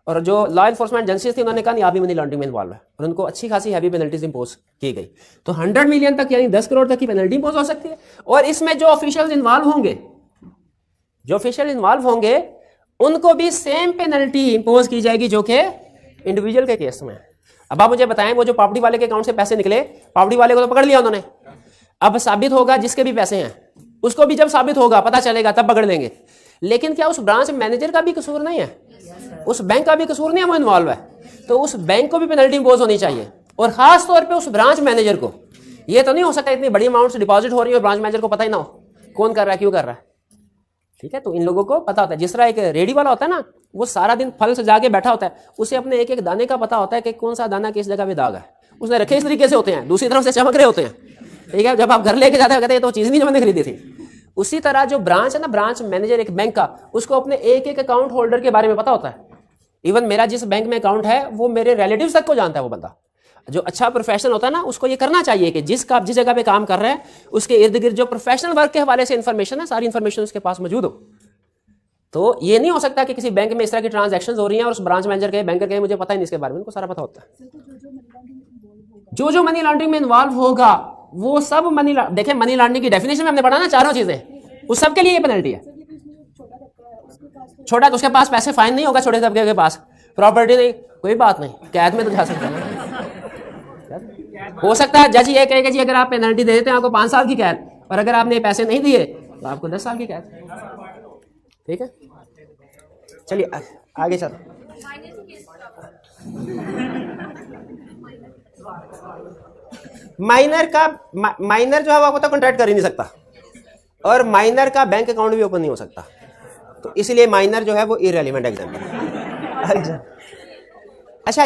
और जो लॉ एनफोर्समेंट एजेंसीज थी उन्होंने कहा नहीं आप भी मनी लॉन्ड्रिंग में इन्वॉल्व है, और उनको अच्छी खासी हैवी पेनल्टीज इंपोज की गई। तो 100 मिलियन तक यानी 10 करोड़ तक की पेनल्टी इंपोज हो सकती है। और इसमें जो ऑफिशियल्स इन्वॉल्व होंगे उनको भी सेम पेनल्टी इंपोज की जाएगी जो कि इंडिविजुअल के केस में। अब आप मुझे बताएं, वो जो प्रॉपर्टी वाले के अकाउंट से पैसे निकले, प्रॉपर्टी वाले को तो पकड़ लिया उन्होंने, अब साबित होगा जिसके भी पैसे हैं उसको भी जब साबित होगा, पता चलेगा, तब पकड़ लेंगे। लेकिन क्या उस ब्रांच मैनेजर का भी कसूर नहीं है? उस बैंक का भी कसूर नहीं है, वो इन्वॉल्व है, तो उस बैंक को भी पेनल्टी इंपोज होनी चाहिए। और खास तौर पे उस ब्रांच मैनेजर को। ये तो नहीं हो सकता इतनी बड़ी अमाउंट से डिपॉजिट हो रही है और ब्रांच मैनेजर को पता ही ना हो कौन कर रहा है, क्यों कर रहा है। ठीक है, तो इन लोगों को पता होता है। जिस तरह एक रेडी वाला होता है ना, वो सारा दिन फल से जाके बैठा होता है, उसे अपने एक एक दाने का पता होता है कि कौन सा दाना किस जगह पे दाग है, उसने रखे इस तरीके से होते हैं, दूसरी तरफ से चमक रहे होते हैं। ठीक है, जब आप घर लेके जाते हैं कहते हैं तो चीज नहीं जो मैंने खरीदी थी। उसी तरह जो ब्रांच है ना, ब्रांच मैनेजर एक बैंक का, उसको अपने एक एक अकाउंट होल्डर के बारे में पता होता है। इवन मेरा जिस बैंक में अकाउंट है वो मेरे रिलेटिव्स तक को जानता है। वो बंदा जो अच्छा प्रोफेशनल होता है ना, उसको ये करना चाहिए कि जिस जगह पे काम कर रहे हैं उसके इर्द गिर्द जो प्रोफेशनल वर्क के हवाले से इंफॉर्मेशन है, सारी इंफॉर्मेशन उसके पास मौजूद हो। तो ये नहीं हो सकता कि किसी बैंक में इस तरह की ट्रांजैक्शंस हो रही हैं और उस ब्रांच मैनेजर के, बैंकर के मुझे पता ही नहीं इसके बारे में, उनको सारा पता होता है। जो मनी लॉन्ड्रिंग में इन्वॉल्व होगा वो सब मनी, देखें मनी लॉन्ड्रिंग की डेफिनेशन में हमने पढ़ा ना चारों चीजें, उस सब के लिए ये पेनल्टी है। छोटा तो उसके पास पैसे फाइन नहीं होगा, छोटे तबके के पास प्रॉपर्टी नहीं, कोई बात नहीं, कैद में तो जा सकता है। हो सकता है जज ये कहेगा जी अगर आप पेनल्टी दे देते हैं आपको 5 साल की कैद, और अगर आपने पैसे नहीं दिए तो आपको 10 साल की कैद। ठीक है, चलिए आगे चलो। माइनर जो है वो तो कॉन्ट्रैक्ट कर ही नहीं सकता, और माइनर का बैंक अकाउंट भी ओपन नहीं हो सकता, तो इसलिए माइनर जो है वो इररेलेवेंट एग्जाम्पल। अच्छा,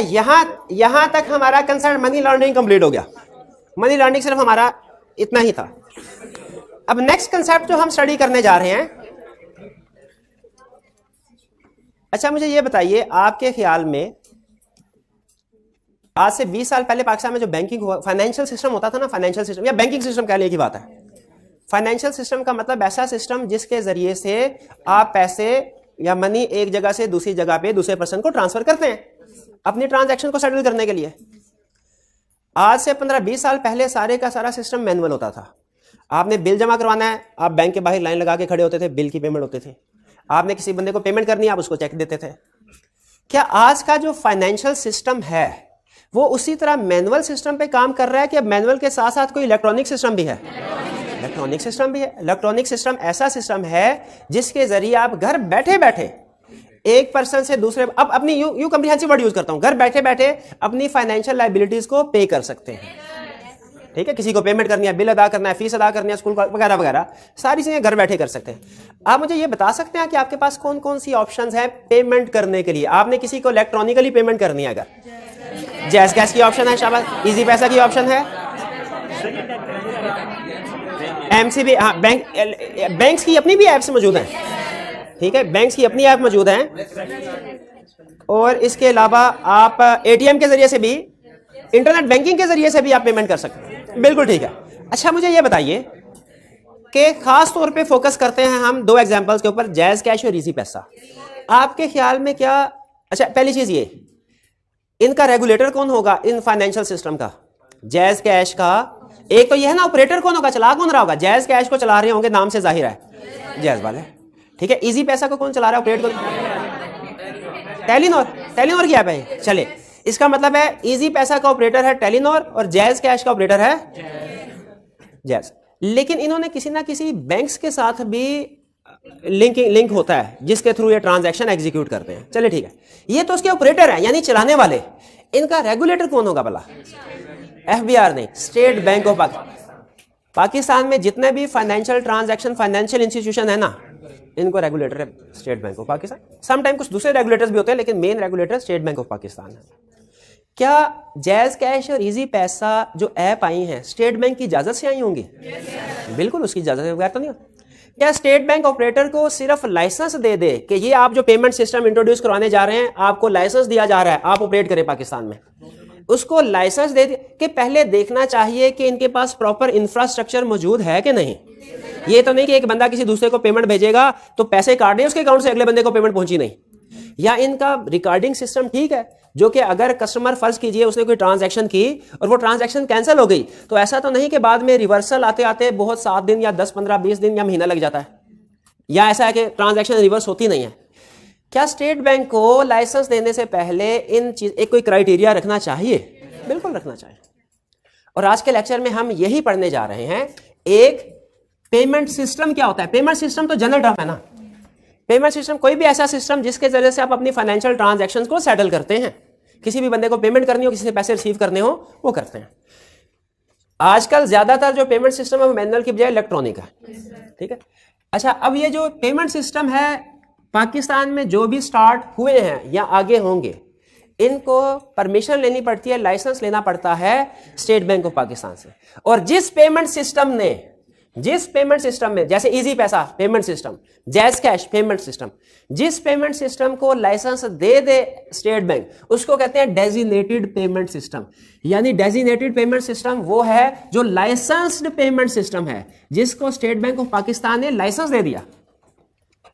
यहां तक हमारा कंसर्न मनी लॉन्ड्रिंग कंप्लीट हो गया। मनी लॉन्ड्रिंग सिर्फ हमारा इतना ही था। अब नेक्स्ट कंसेप्ट जो हम स्टडी करने जा रहे हैं, अच्छा मुझे ये बताइए आपके ख्याल में आज से 20 साल पहले पाकिस्तान में जो बैंकिंग फाइनेंशियल सिस्टम होता था ना, फाइनेंशियल सिस्टम या बैंकिंग सिस्टम कह लेने की बात है। फाइनेंशियल सिस्टम का मतलब ऐसा सिस्टम जिसके जरिए से आप पैसे या मनी एक जगह से दूसरी जगह पे दूसरे पर्सन को ट्रांसफर करते हैं अपनी ट्रांजैक्शन को सेटल करने के लिए। आज से 15-20 साल पहले सारे का सारा सिस्टम मैनुअल होता था। आपने बिल जमा करवाना है, आप बैंक के बाहर लाइन लगा के खड़े होते थे, बिल की पेमेंट होती थी। आपने किसी बंदे को पेमेंट करनी है, आप उसको चेक देते थे। क्या आज का जो फाइनेंशियल सिस्टम है वो उसी तरह मैनुअल सिस्टम पे काम कर रहा है कि अब मैनुअल के साथ साथ कोई इलेक्ट्रॉनिक सिस्टम भी है? इलेक्ट्रॉनिक सिस्टम भी है। इलेक्ट्रॉनिक सिस्टम ऐसा सिस्टम है जिसके जरिए आप घर बैठे बैठे एक पर्सन से दूसरे, अब अपनी यू कंप्रिहेंसिव वर्ड यूज करता हूं, घर बैठे बैठे अपनी फाइनेंशियल लायबिलिटीज को पे कर सकते हैं। ठीक है, किसी को पेमेंट करनी है, बिल अदा करना है, फीस अदा करनी है, स्कूल वगैरह वगैरह, सारी चीजें घर बैठे कर सकते हैं। आप मुझे ये बता सकते हैं कि आपके पास कौन कौन सी ऑप्शंस हैं पेमेंट करने के लिए? आपने किसी को इलेक्ट्रॉनिकली पेमेंट करनी है, अगर जैज़ कैश की ऑप्शन है, शाबाश, इजी पैसा की ऑप्शन है, एमसीबी, हाँ, बैंक्स की अपनी भी ऐप्स मौजूद हैं, ठीक है, बैंक्स की अपनी ऐप मौजूद हैं, और इसके अलावा आप एटीएम के जरिए से भी, इंटरनेट बैंकिंग के जरिए से भी आप पेमेंट कर सकते हैं। बिल्कुल ठीक है। अच्छा, मुझे ये बताइए कि खास तौर पे फोकस करते हैं हम दो एग्जांपल्स के ऊपर, जैज़ कैश और इजी पैसा। आपके ख्याल में क्या, अच्छा पहली चीज ये, इनका रेगुलेटर कौन होगा इन फाइनेंशियल सिस्टम का? जैज़ कैश का एक तो ये है ना, ऑपरेटर कौन होगा, चला कौन रहा होगा? जैज़ कैश को चला रहे होंगे, नाम से जाहिर है जैज़ वाले, ठीक है। इजी पैसा को कौन चला रहा है, ऑपरेट को? टेलीनॉर की ऐप है। चले, इसका मतलब है इजी पैसा का ऑपरेटर है टेलीनॉर और जैज़ कैश का ऑपरेटर है जैज़। लेकिन इन्होंने किसी ना किसी बैंक्स के साथ भी लिंक होता है जिसके थ्रू ये ट्रांजैक्शन एग्जीक्यूट करते हैं। चले ठीक है, ये तो उसके ऑपरेटर है, यानी चलाने वाले। इनका रेगुलेटर कौन होगा भला? एफबीआर नहीं, स्टेट बैंक ऑफ पाकिस्तान में जितने भी फाइनेंशियल ट्रांजैक्शन, फाइनेंशियल इंस्टीट्यूशन है ना, इनको रेगुलेटर है state bank of Pakistan. Sometime कुछ दूसरे रेगुलेटर्स भी होते हैं, लेकिन main regulator state bank of Pakistan है। क्या जैज़ कैश और इजी पैसा जो ऐप आई हैं स्टेट बैंक की इजाजत से आई होंगी? बिल्कुल, उसकी इजाजत के बगैर तो नहीं होती। क्या स्टेट बैंक ऑपरेटर को सिर्फ लाइसेंस दे दे कि ये आप जो पेमेंट सिस्टम इंट्रोड्यूस करवाने जा रहे हैं, आपको लाइसेंस दिया जा रहा है, आप ऑपरेट करें पाकिस्तान में, उसको लाइसेंस दे के पहले देखना चाहिए कि इनके पास प्रॉपर इंफ्रास्ट्रक्चर मौजूद है कि नहीं? ये तो नहीं कि एक बंदा किसी दूसरे को पेमेंट भेजेगा तो पैसे काट दे उसके अकाउंट से, अगले बंदे को पेमेंट पहुंची नहीं। या इनका रिकॉर्डिंग सिस्टम ठीक है, जो कि अगर कस्टमर, फर्ज कीजिए उसने कोई ट्रांजैक्शन की और वो ट्रांजैक्शन कैंसिल हो गई, तो ऐसा तो नहीं कि बाद में रिवर्सल आते आते बहुत 7 दिन या 10, 15, 20 दिन या महीना लग जाता है, या ऐसा है कि ट्रांजैक्शन रिवर्स होती नहीं है। क्या स्टेट बैंक को लाइसेंस देने से पहले इन चीज एक कोई क्राइटेरिया रखना चाहिए? बिल्कुल रखना चाहिए। और आज के लेक्चर में हम यही पढ़ने जा रहे हैं। एक, पेमेंट सिस्टम क्या होता है? पेमेंट सिस्टम तो जनरल टर्म है ना। पेमेंट सिस्टम कोई भी ऐसा सिस्टम जिसके जरिए से आप अपनी फाइनेंशियल ट्रांजैक्शंस को सेटल करते हैं। किसी भी बंदे को पेमेंट करनी हो, किसी से पैसे रिसीव करने हो, वो करते हैं। आजकल ज्यादातर जो पेमेंट सिस्टम है वो मैनुअल की बजाय इलेक्ट्रॉनिक है, ठीक है। अच्छा, अब ये जो पेमेंट सिस्टम है पाकिस्तान में जो भी स्टार्ट हुए हैं या आगे होंगे, इनको परमिशन लेनी पड़ती है, लाइसेंस लेना पड़ता है स्टेट बैंक ऑफ पाकिस्तान से। और जिस पेमेंट सिस्टम में जैसे इजी पैसा payment system, jazz cash payment system, जिस पेमेंट सिस्टम को लाइसेंस दे दे स्टेट बैंक, उसको कहते हैं डेजिग्नेटेड पेमेंट सिस्टम। यानी डेजिग्नेटेड पेमेंट सिस्टम वो है जो लाइसेंस्ड पेमेंट सिस्टम है, जिसको स्टेट बैंक ऑफ पाकिस्तान ने लाइसेंस दे दिया।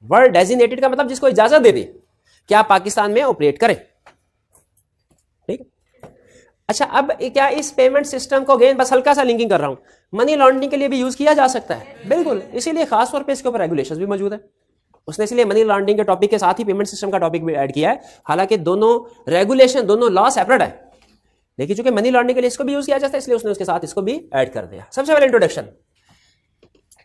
वर्ड डेजिग्नेटेड का मतलब जिसको इजाजत दे दी कि आप पाकिस्तान में ऑपरेट करें, ठीक है। अच्छा, अब क्या इस पेमेंट सिस्टम को अगेन बस हल्का सा लिंकिंग कर रहा हूं, मनी लॉन्ड्रिंग के लिए भी यूज किया जा सकता है? बिल्कुल, इसीलिए खास तौर पे इसके ऊपर रेगुलेशंस भी मौजूद है। उसने इसलिए मनी लॉन्ड्रिंग के टॉपिक के साथ ही पेमेंट सिस्टम का टॉपिक भी ऐड किया है। हालांकि दोनों रेगुलेशन, दोनों लॉ सेपरेट है, लेकिन चूंकि मनी लॉन्ड्रिंग के लिए इसको भी यूज किया जाता है, इसलिए उसने उसके साथ इसको भी ऐड कर दिया। सबसे पहले इंट्रोडक्शन,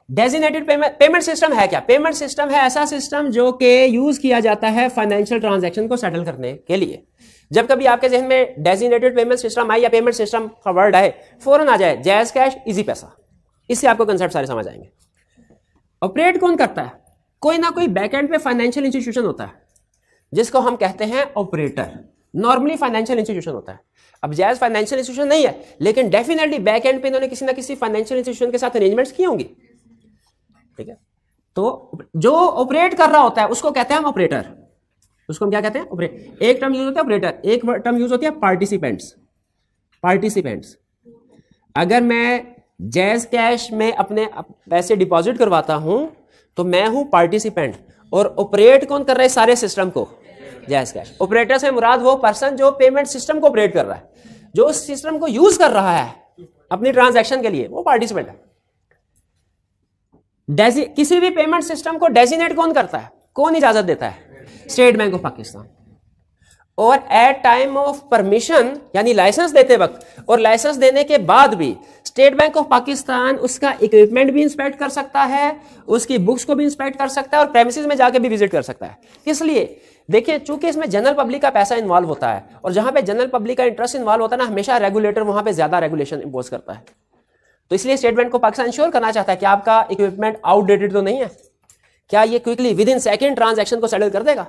डेजिग्नेटेड पेमेंट सिस्टम है क्या? पेमेंट सिस्टम है ऐसा सिस्टम जो कि यूज किया जाता है फाइनेंशियल ट्रांजैक्शन को सेटल करने के लिए। जब कभी आपके जहन में डेजिग्नेटेड पेमेंट सिस्टम आए या पेमेंट सिस्टम का वर्ड आए, फौरन आ जाए जैज़ कैश, इजी पैसा, इससे आपको कंसेप्ट सारे समझ आएंगे। ऑपरेट कौन करता है? कोई ना कोई बैकएंड पे फाइनेंशियल इंस्टीट्यूशन होता है जिसको हम कहते हैं ऑपरेटर। नॉर्मली फाइनेंशियल इंस्टीट्यूशन होता है। अब जैज़ फाइनेंशियल इंस्टीट्यूशन नहीं है, लेकिन डेफिनेटली बैकएंड पे इन्होंने किसी ना किसी फाइनेंशियल इंस्टीट्यूशन के साथ अरेंजमेंट्स की होंगी, ठीक है। तो जो ऑपरेट कर रहा होता है उसको कहते हैं हम ऑपरेटर। उसको हम क्या कहते हैं? ऑपरेट। एक टर्म यूज होता है ऑपरेटर, एक टर्म यूज होती है पार्टिसिपेंट्स। अगर मैं जैज़ कैश में अपने पैसे डिपॉजिट करवाता हूं तो मैं हूं पार्टिसिपेंट, और ऑपरेट कौन कर रहा है सारे सिस्टम को? Jazz cash. ऑपरेटर से मुराद वो पर्सन जो पेमेंट सिस्टम को ऑपरेट कर रहा है, जो उस सिस्टम को यूज कर रहा है अपनी ट्रांजैक्शन के लिए, वो पार्टिसिपेंट है। किसी भी पेमेंट सिस्टम को डेजिग्नेट कौन करता है, कौन इजाजत देता है? State bank of Pakistan. और एट टाइम ऑफ परमिशन यानी लाइसेंस देते वक्त और लाइसेंस देने के बाद भी स्टेट बैंक ऑफ पाकिस्तान उसका इक्विपमेंट भी इंस्पेक्ट कर सकता है, उसकी बुक्स को भी इंस्पेक्ट कर सकता है और प्रेमिसेस में जाके भी विजिट कर सकता है। इसलिए देखिए, चूंकि इसमें जनरल पब्लिक का पैसा इन्वॉल्व होता है और जहां पे जनरल पब्लिक का इंटरेस्ट इन्वॉल्व होता है ना, हमेशा रेगुलेटर वहां पे ज्यादा रेगुलेशन इंपोज करता है। तो इसलिए स्टेट बैंक को पाकिस्तान इंश्योर करना चाहता है कि आपका इक्विपमेंट आउटडेटेड तो नहीं है, क्या ये quickly with in second transaction को सेटल कर देगा।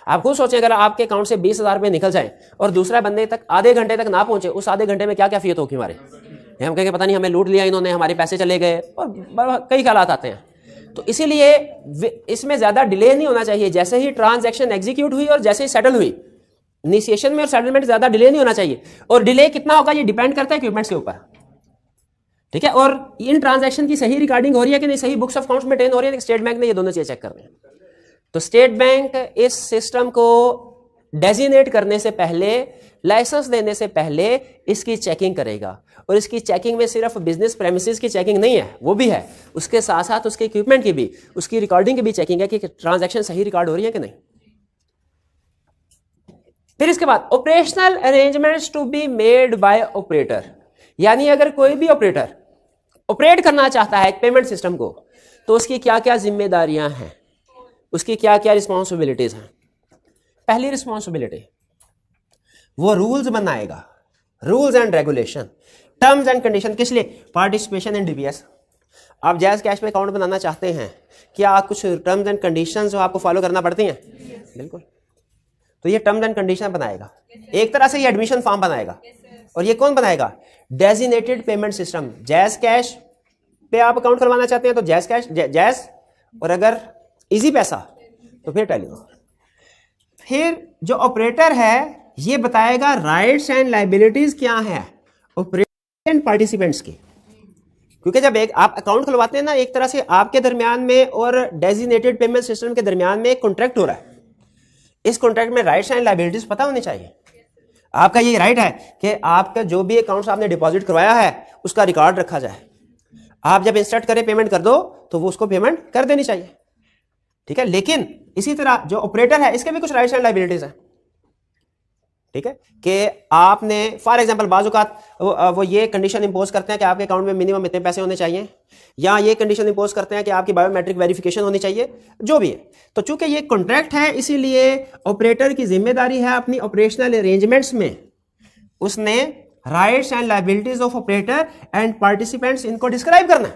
आप खुद सोचें अगर आपके अकाउंट से 20,000 रुपये निकल जाए और दूसरा बंदे तक आधे घंटे तक ना पहुंचे, उस आधे घंटे में क्या कैफियत होगी हमारे, हम कहेंगे पता नहीं हमें लूट लिया इन्होंने, हमारे पैसे चले गए, और कई ख्यालात आते हैं। तो इसीलिए इसमें ज्यादा डिले नहीं होना चाहिए। जैसे ही ट्रांजैक्शन एग्जीक्यूट हुई और जैसे ही सेटल हुई, इनिशिएशन में और सेटलमेंट ज्यादा डिले नहीं होना चाहिए। और डिले कितना होगा ये डिपेंड करता है इक्विपमेंट्स के ऊपर, ठीक है। और इन ट्रांजैक्शन की सही रिकॉर्डिंग हो रही है कि नहीं, सही बुक्स ऑफ अकाउंट्स मेंटेन हो रही है, स्टेट बैंक ने ये दोनों चीजें चेक करनी है। तो स्टेट बैंक इस सिस्टम को डेजिग्नेट करने से पहले, लाइसेंस देने से पहले इसकी चेकिंग करेगा। और इसकी चेकिंग में सिर्फ बिजनेस प्रेमिसेस की चेकिंग नहीं है, वो भी है, उसके साथ साथ उसके इक्विपमेंट की भी, उसकी रिकॉर्डिंग की भी चेकिंग है कि ट्रांजैक्शन सही रिकॉर्ड हो रही है कि नहीं। फिर इसके बाद operational arrangements to be made by operator, यानी अगर कोई भी ऑपरेटर ऑपरेट करना चाहता है एक पेमेंट सिस्टम को, तो उसकी क्या क्या जिम्मेदारियां हैं, उसकी क्या क्या रिस्पॉन्सिबिलिटीज हैं। पहली रिस्पॉन्सिबिलिटी, वो रूल्स बनाएगा, rules and regulation, terms and condition. किस लिए? Participation in DPS. आप जायज कैश में अकाउंट बनाना चाहते हैं, क्या कुछ टर्म्स एंड कंडीशंस जो आपको फॉलो करना पड़ती हैं? बिल्कुल। तो ये टर्म्स एंड कंडीशन बनाएगा, एक तरह से ये एडमिशन फॉर्म बनाएगा। और ये कौन बनाएगा? Designated payment system. जायज कैश पे आप अकाउंट करवाना चाहते हैं तो जायज कैश, जायज, और अगर इजी पैसा तो फिर टेलीकॉम। फिर जो ऑपरेटर है ये बताएगा राइट्स एंड लायबिलिटीज क्या है ऑपरेटर एंड पार्टिसिपेंट्स की। क्योंकि जब एक आप अकाउंट खुलवाते हैं ना, एक तरह से आपके दरमियान में और डेजिग्नेटेड पेमेंट सिस्टम के दरमियान में एक कॉन्ट्रैक्ट हो रहा है। इस कॉन्ट्रैक्ट में राइट्स एंड लायबिलिटीज पता होनी चाहिए। आपका ये राइट है कि आपका जो भी अकाउंट आपने डिपॉजिट करवाया है उसका रिकॉर्ड रखा जाए। आप जब इंस्ट्रक्ट करें पेमेंट कर दो तो वो उसको पेमेंट कर देनी चाहिए, ठीक है। लेकिन इसी तरह जो ऑपरेटर है इसके भी कुछ राइट्स एंड लायबिलिटीज है, ठीक है। कि आपने फॉर एग्जांपल बाज़ औक़ात वो ये कंडीशन इंपोज करते हैं कि आपके अकाउंट में मिनिमम इतने पैसे होने चाहिए, या ये कंडीशन इंपोज करते हैं कि आपकी बायोमेट्रिक वेरिफिकेशन होनी चाहिए, जो भी है। तो चूंकि ये कॉन्ट्रैक्ट है, इसीलिए ऑपरेटर की जिम्मेदारी है अपनी ऑपरेशनल अरेंजमेंट्स में उसने rights and liabilities of operator and participants इनको डिस्क्राइब करना है।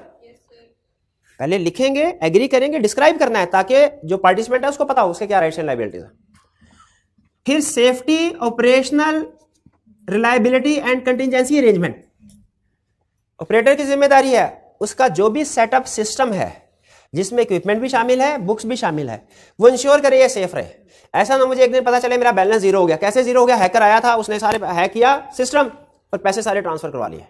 पहले लिखेंगे, एग्री करेंगे, डिस्क्राइब करना है ताकि जो पार्टिसिपेंट है उसको पता हो उसके क्या राइट्स एंड लायबिलिटीज है। फिर safety, operational reliability and contingency arrangement. Operator की जिम्मेदारी है उसका जो भी सेटअप सिस्टम है जिसमें इक्विपमेंट भी शामिल है, बुक्स भी शामिल है, वो इंश्योर करे ये सेफ रहे। ऐसा ना मुझे एक दिन पता चले मेरा बैलेंस जीरो हो गया। कैसे जीरो हो गया? हैकर आया था, उसने सारे हैक किया सिस्टम और पैसे सारे ट्रांसफर करवा लिए।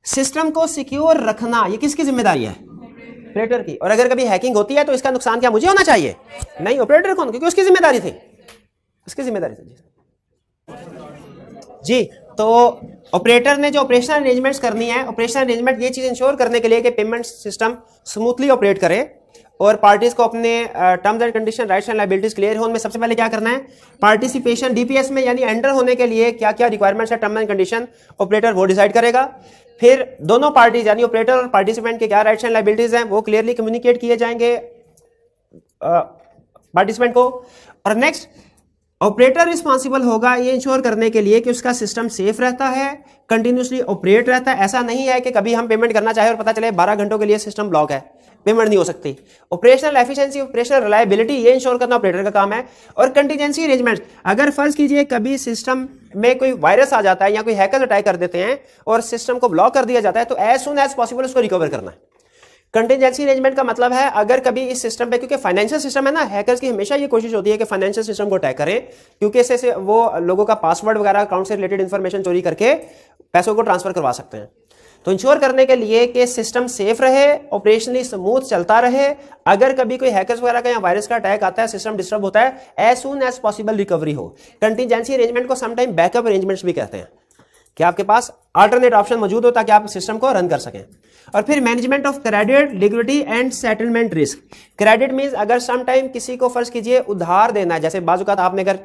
सिस्टम को सिक्योर रखना ये किसकी जिम्मेदारी है? ऑपरेटर की। और अगर कभी हैकिंग होती है तो इसका नुकसान क्या मुझे होना चाहिए? नहीं, ऑपरेटर को, क्योंकि उसकी जिम्मेदारी थी, उसकी जिम्मेदारी थी जी। तो ऑपरेटर ने जो ऑपरेशनल अरेंजमेंट्स करनी है, ऑपरेशनल अरेंजमेंट ये चीज इंश्योर करने के लिए कि पेमेंट सिस्टम स्मूथली ऑपरेट करे और पार्टीज को अपने terms and condition, rights and liabilities clear हो। उनमें सबसे पहले क्या करना है? पार्टिसिपेशन डीपीएस में यानी एंटर होने के लिए क्या क्या रिक्वायरमेंट्स है, टर्म एंड कंडीशन ऑपरेटर वो डिसाइड करेगा। फिर दोनों पार्टीज यानी ऑपरेटर और पार्टिसिपेंट के क्या राइट्स एंड लायबिलिटीज हैं वो क्लियरली कम्युनिकेट किए जाएंगे पार्टिसिपेंट को। और नेक्स्ट ऑपरेटर रिस्पॉन्सिबल होगा ये इंश्योर करने के लिए कि उसका सिस्टम सेफ रहता है, कंटिन्यूसली ऑपरेट रहता है। ऐसा नहीं है कि कभी हम पेमेंट करना चाहे और पता चले 12 घंटों के लिए सिस्टम ब्लॉक है, पेमेंट नहीं हो सकती। ऑपरेशनल एफिशिएंसी, ऑपरेशनल रिलायबिलिटी ये इंश्योर करना ऑपरेटर का काम है। और कंटिजेंसी अरेंजमेंट, अगर फर्ज कीजिए कभी सिस्टम में कोई वायरस आ जाता है या कोई हैकर अटैक कर देते हैं और सिस्टम को ब्लॉक कर दिया जाता है तो एज सुन एज पॉसिबल उसको रिकवर करना है। कंटिजेंसी अरेंजमेंट का मतलब है अगर कभी इस सिस्टम पे, क्योंकि फाइनेंशियल सिस्टम है ना, हैकर्स की हमेशा ये कोशिश होती है कि फाइनेंशियल सिस्टम को अटैक करें, क्योंकि इससे वो लोगों का पासवर्ड वगैरह अकाउंट से रिलेटेड इंफॉर्मेशन चोरी करके पैसों को ट्रांसफर करवा सकते हैं। तो इंश्योर करने के लिए कि सिस्टम सेफ रहे, ऑपरेशनली स्मूथ चलता रहे, अगर कभी कोई हैकर्स वगैरह का या वायरस का अटैक आता है, सिस्टम डिस्टर्ब होता है, as soon as possible recovery हो। कंटिजेंसी अरेंजमेंट को समटाइम बैकअप अरेंजमेंट्स भी कहते हैं कि आपके पास अल्टरनेट ऑप्शन मौजूद हो ताकि आप सिस्टम को रन कर सकें। और फिर management of credit, liquidity and settlement risk. Credit means अगर सम टाइम किसी को फर्ज कीजिए उधार देना है, जैसे बाजुकात आपने अगर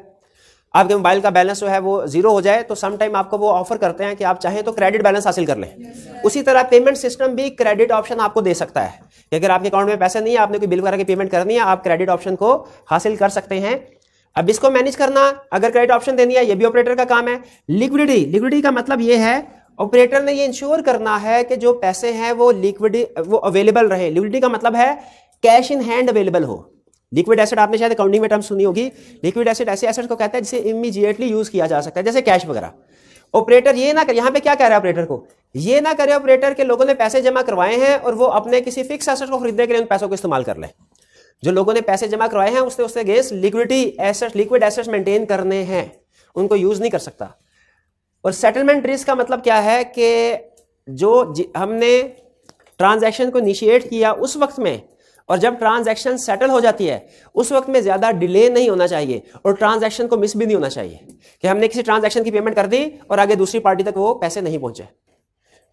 आपके मोबाइल का बैलेंस जो है वो जीरो हो जाए तो सम टाइम आपको वो ऑफर करते हैं कि आप चाहें तो क्रेडिट बैलेंस हासिल कर लें। उसी तरह पेमेंट सिस्टम भी क्रेडिट ऑप्शन आपको दे सकता है कि अगर आपके अकाउंट में पैसे नहीं है, आपने कोई बिल वगैरह की पेमेंट करनी है, आप क्रेडिट ऑप्शन को हासिल कर सकते हैं। अब इसको मैनेज करना, अगर क्रेडिट ऑप्शन देनी है, ये भी ऑपरेटर का काम है। लिक्विडिटी, लिक्विडिटी का मतलब ये है ऑपरेटर ने ये इंश्योर करना है कि जो पैसे हैं वो वो अवेलेबल रहे। लिक्विडिटी का मतलब है कैश इन हैंड अवेलेबल हो। लिक्विड एसेट आपने शायद अकाउंटिंग में टर्म सुनी होगी। लिक्विड एसेट ऐसे एसेट को कहता है जिसे इमीडिएटली यूज किया जा सकता है, जैसे कैश वगैरह। ऑपरेटर ये ना करे, यहां पे क्या कह रहा है ऑपरेटर को, ये ना करे ऑपरेटर के लोगों ने पैसे जमा करवाए हैं और वो अपने किसी फिक्स एसेट को खरीदने के लिए उन पैसों को इस्तेमाल कर ले। जो लोगों ने पैसे जमा करवाए हैं उससे against liquidity asset, liquid assets maintain करने हैं, उनको यूज नहीं कर सकता। और सेटलमेंट रिस्क का मतलब क्या है कि जो हमने ट्रांजैक्शन को इनिशिएट किया उस वक्त में और जब ट्रांजैक्शन सेटल हो जाती है उस वक्त में ज्यादा डिले नहीं होना चाहिए और ट्रांजैक्शन को मिस भी नहीं होना चाहिए कि हमने किसी ट्रांजैक्शन की पेमेंट कर दी और आगे दूसरी पार्टी तक वो पैसे नहीं पहुंचे।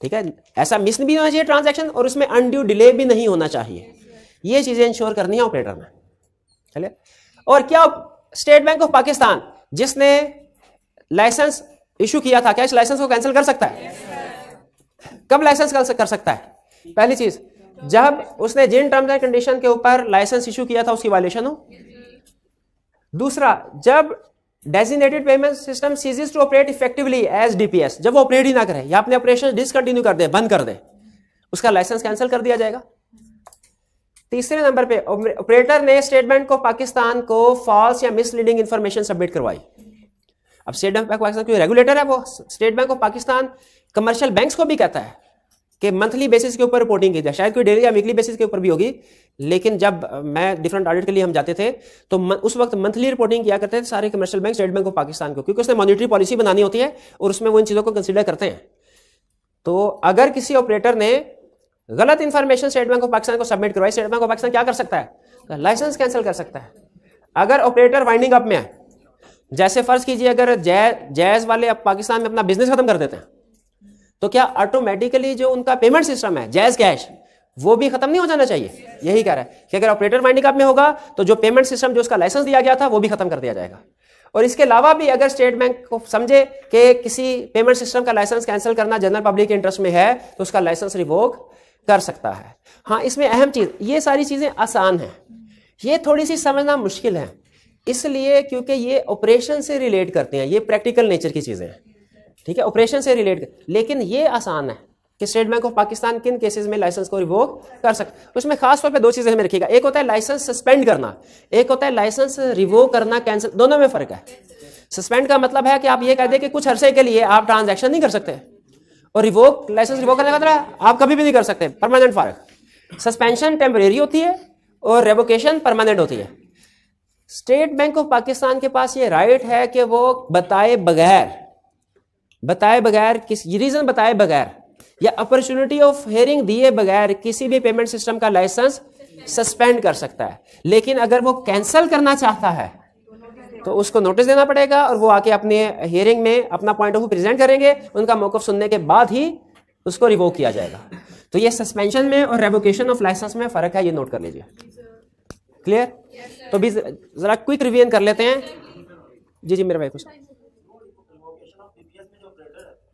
ठीक है, ऐसा मिस भी होना चाहिए ट्रांजैक्शन और उसमें अनड्यू डिले भी नहीं होना चाहिए। ये चीजें इंश्योर करनी है ऑपरेटर में। चलिए, और क्या स्टेट बैंक ऑफ पाकिस्तान जिसने लाइसेंस इशू किया था, क्या इस लाइसेंस को कैंसिल कर सकता है? कब लाइसेंस कर सकता है? पहली चीज, जब उसने जिन टर्म्स एंड कंडीशन के ऊपर लाइसेंस इशू किया था उसकी वायलेशन हो। दूसरा, जब designated payment system ceases to operate effectively as DPS, जब वो ऑपरेट ही ना करे या अपने ऑपरेशन डिसकंटिन्यू कर दे, बंद कर दे, उसका लाइसेंस कैंसिल कर दिया जाएगा। तीसरे नंबर पे, ऑपरेटर ने स्टेट बैंक ऑफ पाकिस्तान को फॉल्स या मिसलीडिंग इंफॉर्मेशन सबमिट करवाई। अब स्टेट बैंक ऑफ पाकिस्तान कोई रेगुलेटर है, वो state bank of Pakistan commercial banks को भी कहता है कि मंथली बेसिस के ऊपर रिपोर्टिंग की जाए, शायद कोई डेली या वीकली बेसिस के ऊपर भी होगी, लेकिन जब मैं डिफरेंट ऑडिट के लिए हम जाते थे तो उस वक्त मंथली रिपोर्टिंग किया करते थे सारे commercial bank state bank of Pakistan को, क्योंकि उसने मॉनिटरी पॉलिसी बनानी होती है और उसमें वो इन चीज़ों को कंसिडर करते हैं। तो अगर किसी ऑपरेटर ने गलत information state bank of Pakistan को सबमिट करवाई, स्टेट बैंक ऑफ पाकिस्तान क्या कर सकता है? लाइसेंस कैंसिल कर सकता है। अगर ऑपरेटर वाइंडिंग अप में है, जैसे फर्ज कीजिए अगर जैज वाले अब पाकिस्तान में अपना बिजनेस खत्म कर देते हैं तो क्या ऑटोमेटिकली जो उनका पेमेंट सिस्टम है जैज कैश वो भी खत्म नहीं हो जाना चाहिए? यही कह रहा है कि अगर ऑपरेटर वाइंडिंग अप में होगा तो जो पेमेंट सिस्टम जो उसका लाइसेंस दिया गया था वो भी खत्म कर दिया जाएगा। और इसके अलावा भी अगर स्टेट बैंक को समझे कि किसी पेमेंट सिस्टम का लाइसेंस कैंसिल करना जनरल पब्लिक के इंटरेस्ट में है तो उसका लाइसेंस रिवोक कर सकता है। हाँ, इसमें अहम चीज, ये सारी चीजें आसान हैं, ये थोड़ी सी समझना मुश्किल है इसलिए क्योंकि ये ऑपरेशन से रिलेट करते हैं, ये प्रैक्टिकल नेचर की चीजें हैं। ठीक है, ऑपरेशन से रिलेट, लेकिन ये आसान है कि स्टेट बैंक ऑफ पाकिस्तान किन केसेस में लाइसेंस को रिवोक कर सकता है। उसमें खास तौर पे दो चीजें हमें रखिएगा, एक होता है लाइसेंस सस्पेंड करना, एक होता है लाइसेंस रिवोक करना, कैंसिल, दोनों में फर्क है। सस्पेंड का मतलब है कि आप ये कह दें कि कुछ अरसे के लिए आप ट्रांजैक्शन नहीं कर सकते, और रिवोक, लाइसेंस रिवोक करने का मतलब है आप कभी भी नहीं कर सकते, परमानेंट फर्क। सस्पेंशन टेम्परेरी होती है और रेवोकेशन परमानेंट होती है। स्टेट बैंक ऑफ पाकिस्तान के पास ये राइट है कि वो बताए बगैर किसी रीजन बताए बगैर या अपॉर्चुनिटी ऑफ हियरिंग दिए बगैर किसी भी पेमेंट सिस्टम का लाइसेंस सस्पेंड कर सकता है। लेकिन अगर वो कैंसिल करना चाहता है तो उसको नोटिस देना पड़ेगा और वो आके अपने हियरिंग में अपना पॉइंट ऑफ व्यू प्रेजेंट करेंगे, उनका मौक़िफ़ सुनने के बाद ही उसको रिवोक किया जाएगा। तो ये सस्पेंशन में और रेवोकेशन ऑफ लाइसेंस में फर्क है, ये नोट कर लीजिए। क्लियर? तो भी जरा क्विक रिवीजन कर लेते हैं। जी जी मेरे भाई कुछ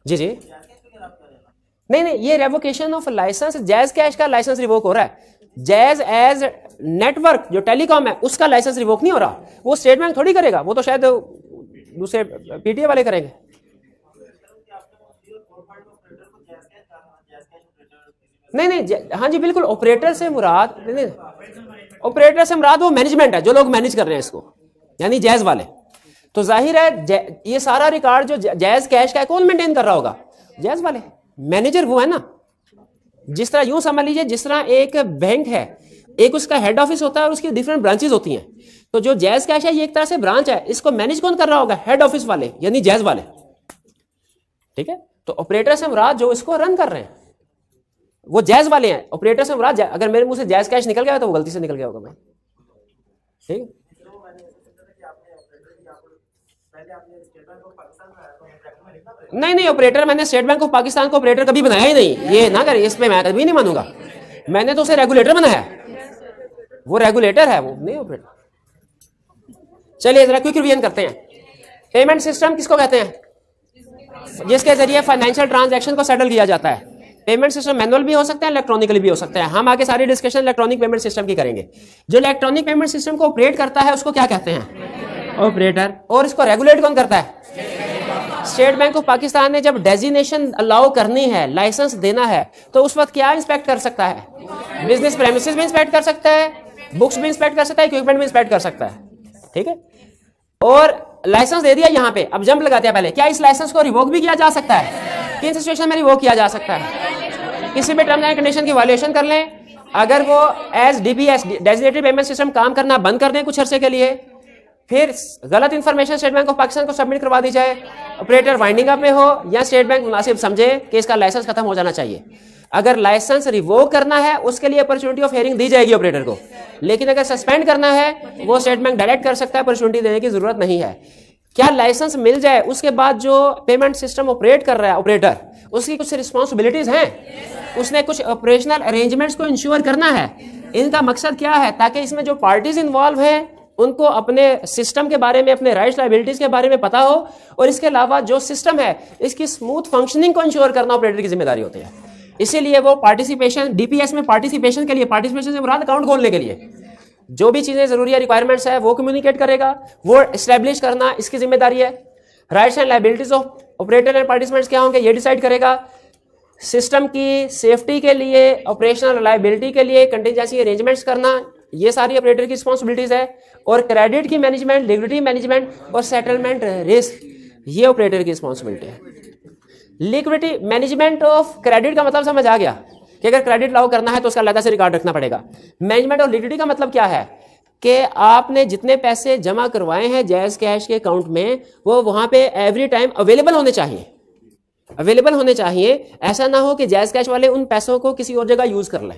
जी नहीं, ये revocation of license, Jazz cash का लाइसेंस रिवोक हो रहा है, जैज एज नेटवर्क जो टेलीकॉम है उसका लाइसेंस रिवोक नहीं हो रहा। वो स्टेट बैंक थोड़ी करेगा, वो तो शायद दूसरे पीटीए वाले करेंगे। नहीं, हाँ जी बिल्कुल, ऑपरेटर से मुराद नहीं, ऑपरेटर से मुराद वो मैनेजमेंट है, जो लोग मैनेज कर रहे हैं इसको, यानी जैज वाले। तो जाहिर है ये सारा रिकॉर्ड जो जैज कैश का कौन मेंटेन कर रहा होगा? जैज वाले, मैनेजर वो है ना। जिस तरह यूं समझ लीजिए, जिस तरह एक बैंक है, एक उसका हेड ऑफिस होता है और उसकी डिफरेंट ब्रांचेस होती हैं, तो जो जैज कैश है ये एक तरह से ब्रांच है, इसको मैनेज कौन कर रहा होगा? हेड ऑफिस वाले, यानी जैज वाले। ठीक है, तो ऑपरेटर से मुराद जो इसको रन कर रहे हैं वो जैज वाले हैं। ऑपरेटर से मुराद, अगर मेरे मुंह से जैज कैश निकल गया तो वो गलती से निकल गया होगा भाई। ठीक, नहीं, ऑपरेटर मैंने स्टेट बैंक ऑफ पाकिस्तान को ऑपरेटर कभी बनाया ही नहीं, ये ना करें, इस पे मैं कभी नहीं मानूंगा। मैंने तो उसे रेगुलेटर बनाया, वो रेगुलेटर है, वो नहीं ऑपरेटर। चलिए जरा क्विक रिवीजन करते हैं। पेमेंट सिस्टम किसको कहते हैं? जिसके जरिए फाइनेंशियल ट्रांजैक्शन को सेटल किया जाता है। पेमेंट सिस्टम मैनुअल भी हो सकते हैं, इलेक्ट्रॉनिकली भी हो सकते हैं। हम आगे सारी डिस्कशन इलेक्ट्रॉनिक पेमेंट सिस्टम की करेंगे। जो इलेक्ट्रॉनिक पेमेंट सिस्टम को ऑपरेट करता है उसको क्या कहते हैं? ऑपरेटर। और इसको रेगुलेट कौन करता है? स्टेट बैंक ऑफ पाकिस्तान ने जब डेजिग्नेशन अलाउ करनी है, लाइसेंस देना है, तो उस वक्त क्या इंस्पेक्ट कर सकता है? बिजनेस प्रेमिसेस भी इंस्पेक्ट कर सकता है, बुक्स भी इंस्पेक्ट कर सकता है, इक्विपमेंट भी इंस्पेक्ट कर सकता है। ठीक है, और लाइसेंस दे दिया यहाँ पे, अब जंप लगाते हैं पहले, क्या इस लाइसेंस को रिवोक भी किया जा सकता है? किन सिचुएशन में रिवोक किया जा सकता है? किसी भी टर्म्स एंड कंडीशन की वायलेशन कर लें, अगर वो as DPS designated payment system काम करना बंद कर दें कुछ अरसे के लिए, फिर गलत information state bank of Pakistan को सबमिट करवा दी जाए, ऑपरेटर वाइंडिंग अप में हो या स्टेट बैंक मुनासिब समझे कि इसका लाइसेंस खत्म हो जाना चाहिए, अगर लाइसेंस रिवोक करना है उसके लिए अपॉर्चुनिटी ऑफ हियरिंग दी जाएगी ऑपरेटर को, लेकिन अगर सस्पेंड करना है वो स्टेट बैंक डायरेक्ट कर सकता है, अपॉर्चुनिटी देने की जरूरत नहीं है। क्या लाइसेंस मिल जाए उसके बाद जो पेमेंट सिस्टम ऑपरेट कर रहा है ऑपरेटर, उसकी कुछ रिस्पॉन्सिबिलिटीज हैं, उसने कुछ ऑपरेशनल अरेंजमेंट्स को इंश्योर करना है। इनका मकसद क्या है? ताकि इसमें जो पार्टीज इन्वॉल्व हैं उनको अपने सिस्टम के बारे में, अपने राइट्स लायबिलिटीज के बारे में पता हो, और इसके अलावा जो सिस्टम है इसकी स्मूथ फंक्शनिंग को इंश्योर करना ऑपरेटर की जिम्मेदारी होती है। इसीलिए वो पार्टिसिपेशन, डीपीएस में पार्टिसिपेशन के लिए, पार्टिसिपेशन से मुराद अकाउंट खोलने के लिए जो भी चीजें जरूरी है, रिक्वायरमेंट्स है, वो कम्युनिकेट करेगा, वो एस्टेब्लिश करना इसकी जिम्मेदारी है। Rights and liabilities of operator and participants क्या होंगे ये डिसाइड करेगा। सिस्टम की सेफ्टी के लिए, ऑपरेशनल रिलायबिलिटी के लिए कंटिजेंसी अरेंजमेंट्स करना, ये सारी ऑपरेटर की रिस्पॉन्सिबिलिटीज है। और क्रेडिट की मैनेजमेंट, लिक्विडिटी मैनेजमेंट और सेटलमेंट रिस्क, ये ऑपरेटर की रिस्पॉन्सिबिलिटी है। लिक्विडिटी मैनेजमेंट ऑफ क्रेडिट का मतलब समझ आ गया कि अगर क्रेडिट लागू करना है तो उसका अलग से रिकॉर्ड रखना पड़ेगा। मैनेजमेंट ऑफ लिक्विडिटी का मतलब क्या है कि आपने जितने पैसे जमा करवाए हैं जायज कैश के अकाउंट में, वो वहां पे एवरी टाइम अवेलेबल होने चाहिए, अवेलेबल होने चाहिए। ऐसा ना हो कि जायज कैश वाले उन पैसों को किसी और जगह यूज कर लें।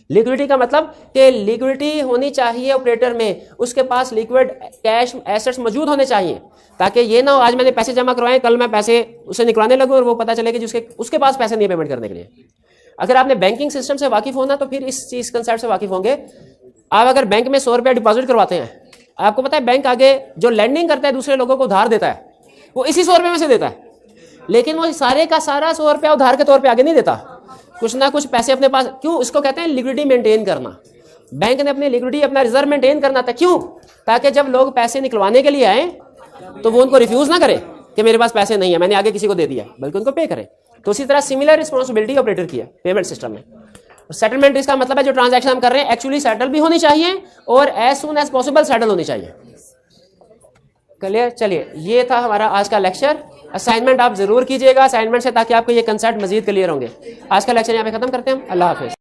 लिक्विडिटी का मतलब कि लिक्विडिटी होनी चाहिए ऑपरेटर में, उसके पास लिक्विड कैश एसेट्स मौजूद होने चाहिए, ताकि ये ना हो आज मैंने पैसे जमा करवाए, कल मैं पैसे उसे निकलवाने लगूं और वो पता चले कि उसके पास पैसे नहीं है पेमेंट करने के लिए। अगर आपने बैंकिंग सिस्टम से वाकिफ होना तो फिर इस चीज कंसेप्ट से वाकिफ होंगे। आप अगर बैंक में 100 रुपया डिपॉजिट करवाते हैं, आपको पता है बैंक आगे जो लैंडिंग करता है, दूसरे लोगों को उधार देता है, वो इसी 100 रुपये में से देता है, लेकिन वो सारे का सारा 100 रुपया उधार के तौर पे आगे नहीं देता, कुछ ना कुछ पैसे अपने पास। क्यों? इसको कहते हैं लिक्विडिटी मेंटेन करना। बैंक ने अपनी लिक्विडिटी, अपना रिजर्व मेंटेन करना था। क्यों? ताकि जब लोग पैसे निकलवाने के लिए आए तो वो उनको रिफ्यूज ना करे कि मेरे पास पैसे नहीं है, मैंने आगे किसी को दे दिया, बल्कि उनको पे करे। तो उसी तरह सिमिलर रिस्पॉन्सिबिलिटी ऑपरेटर की है पेमेंट सिस्टम में। सेटलमेंट इसका मतलब है जो ट्रांजैक्शन हम कर रहे हैं एक्चुअली सेटल भी होनी चाहिए और as soon as possible settle होनी चाहिए। क्लियर? चलिए, ये था हमारा आज का लेक्चर। असाइनमेंट आप जरूर कीजिएगा असाइनमेंट से, ताकि आपको ये कंसेप्ट मजीद क्लियर होंगे। आज का लेक्चर यहाँ पे खत्म करते हैं हम। अल्लाह हाफिज।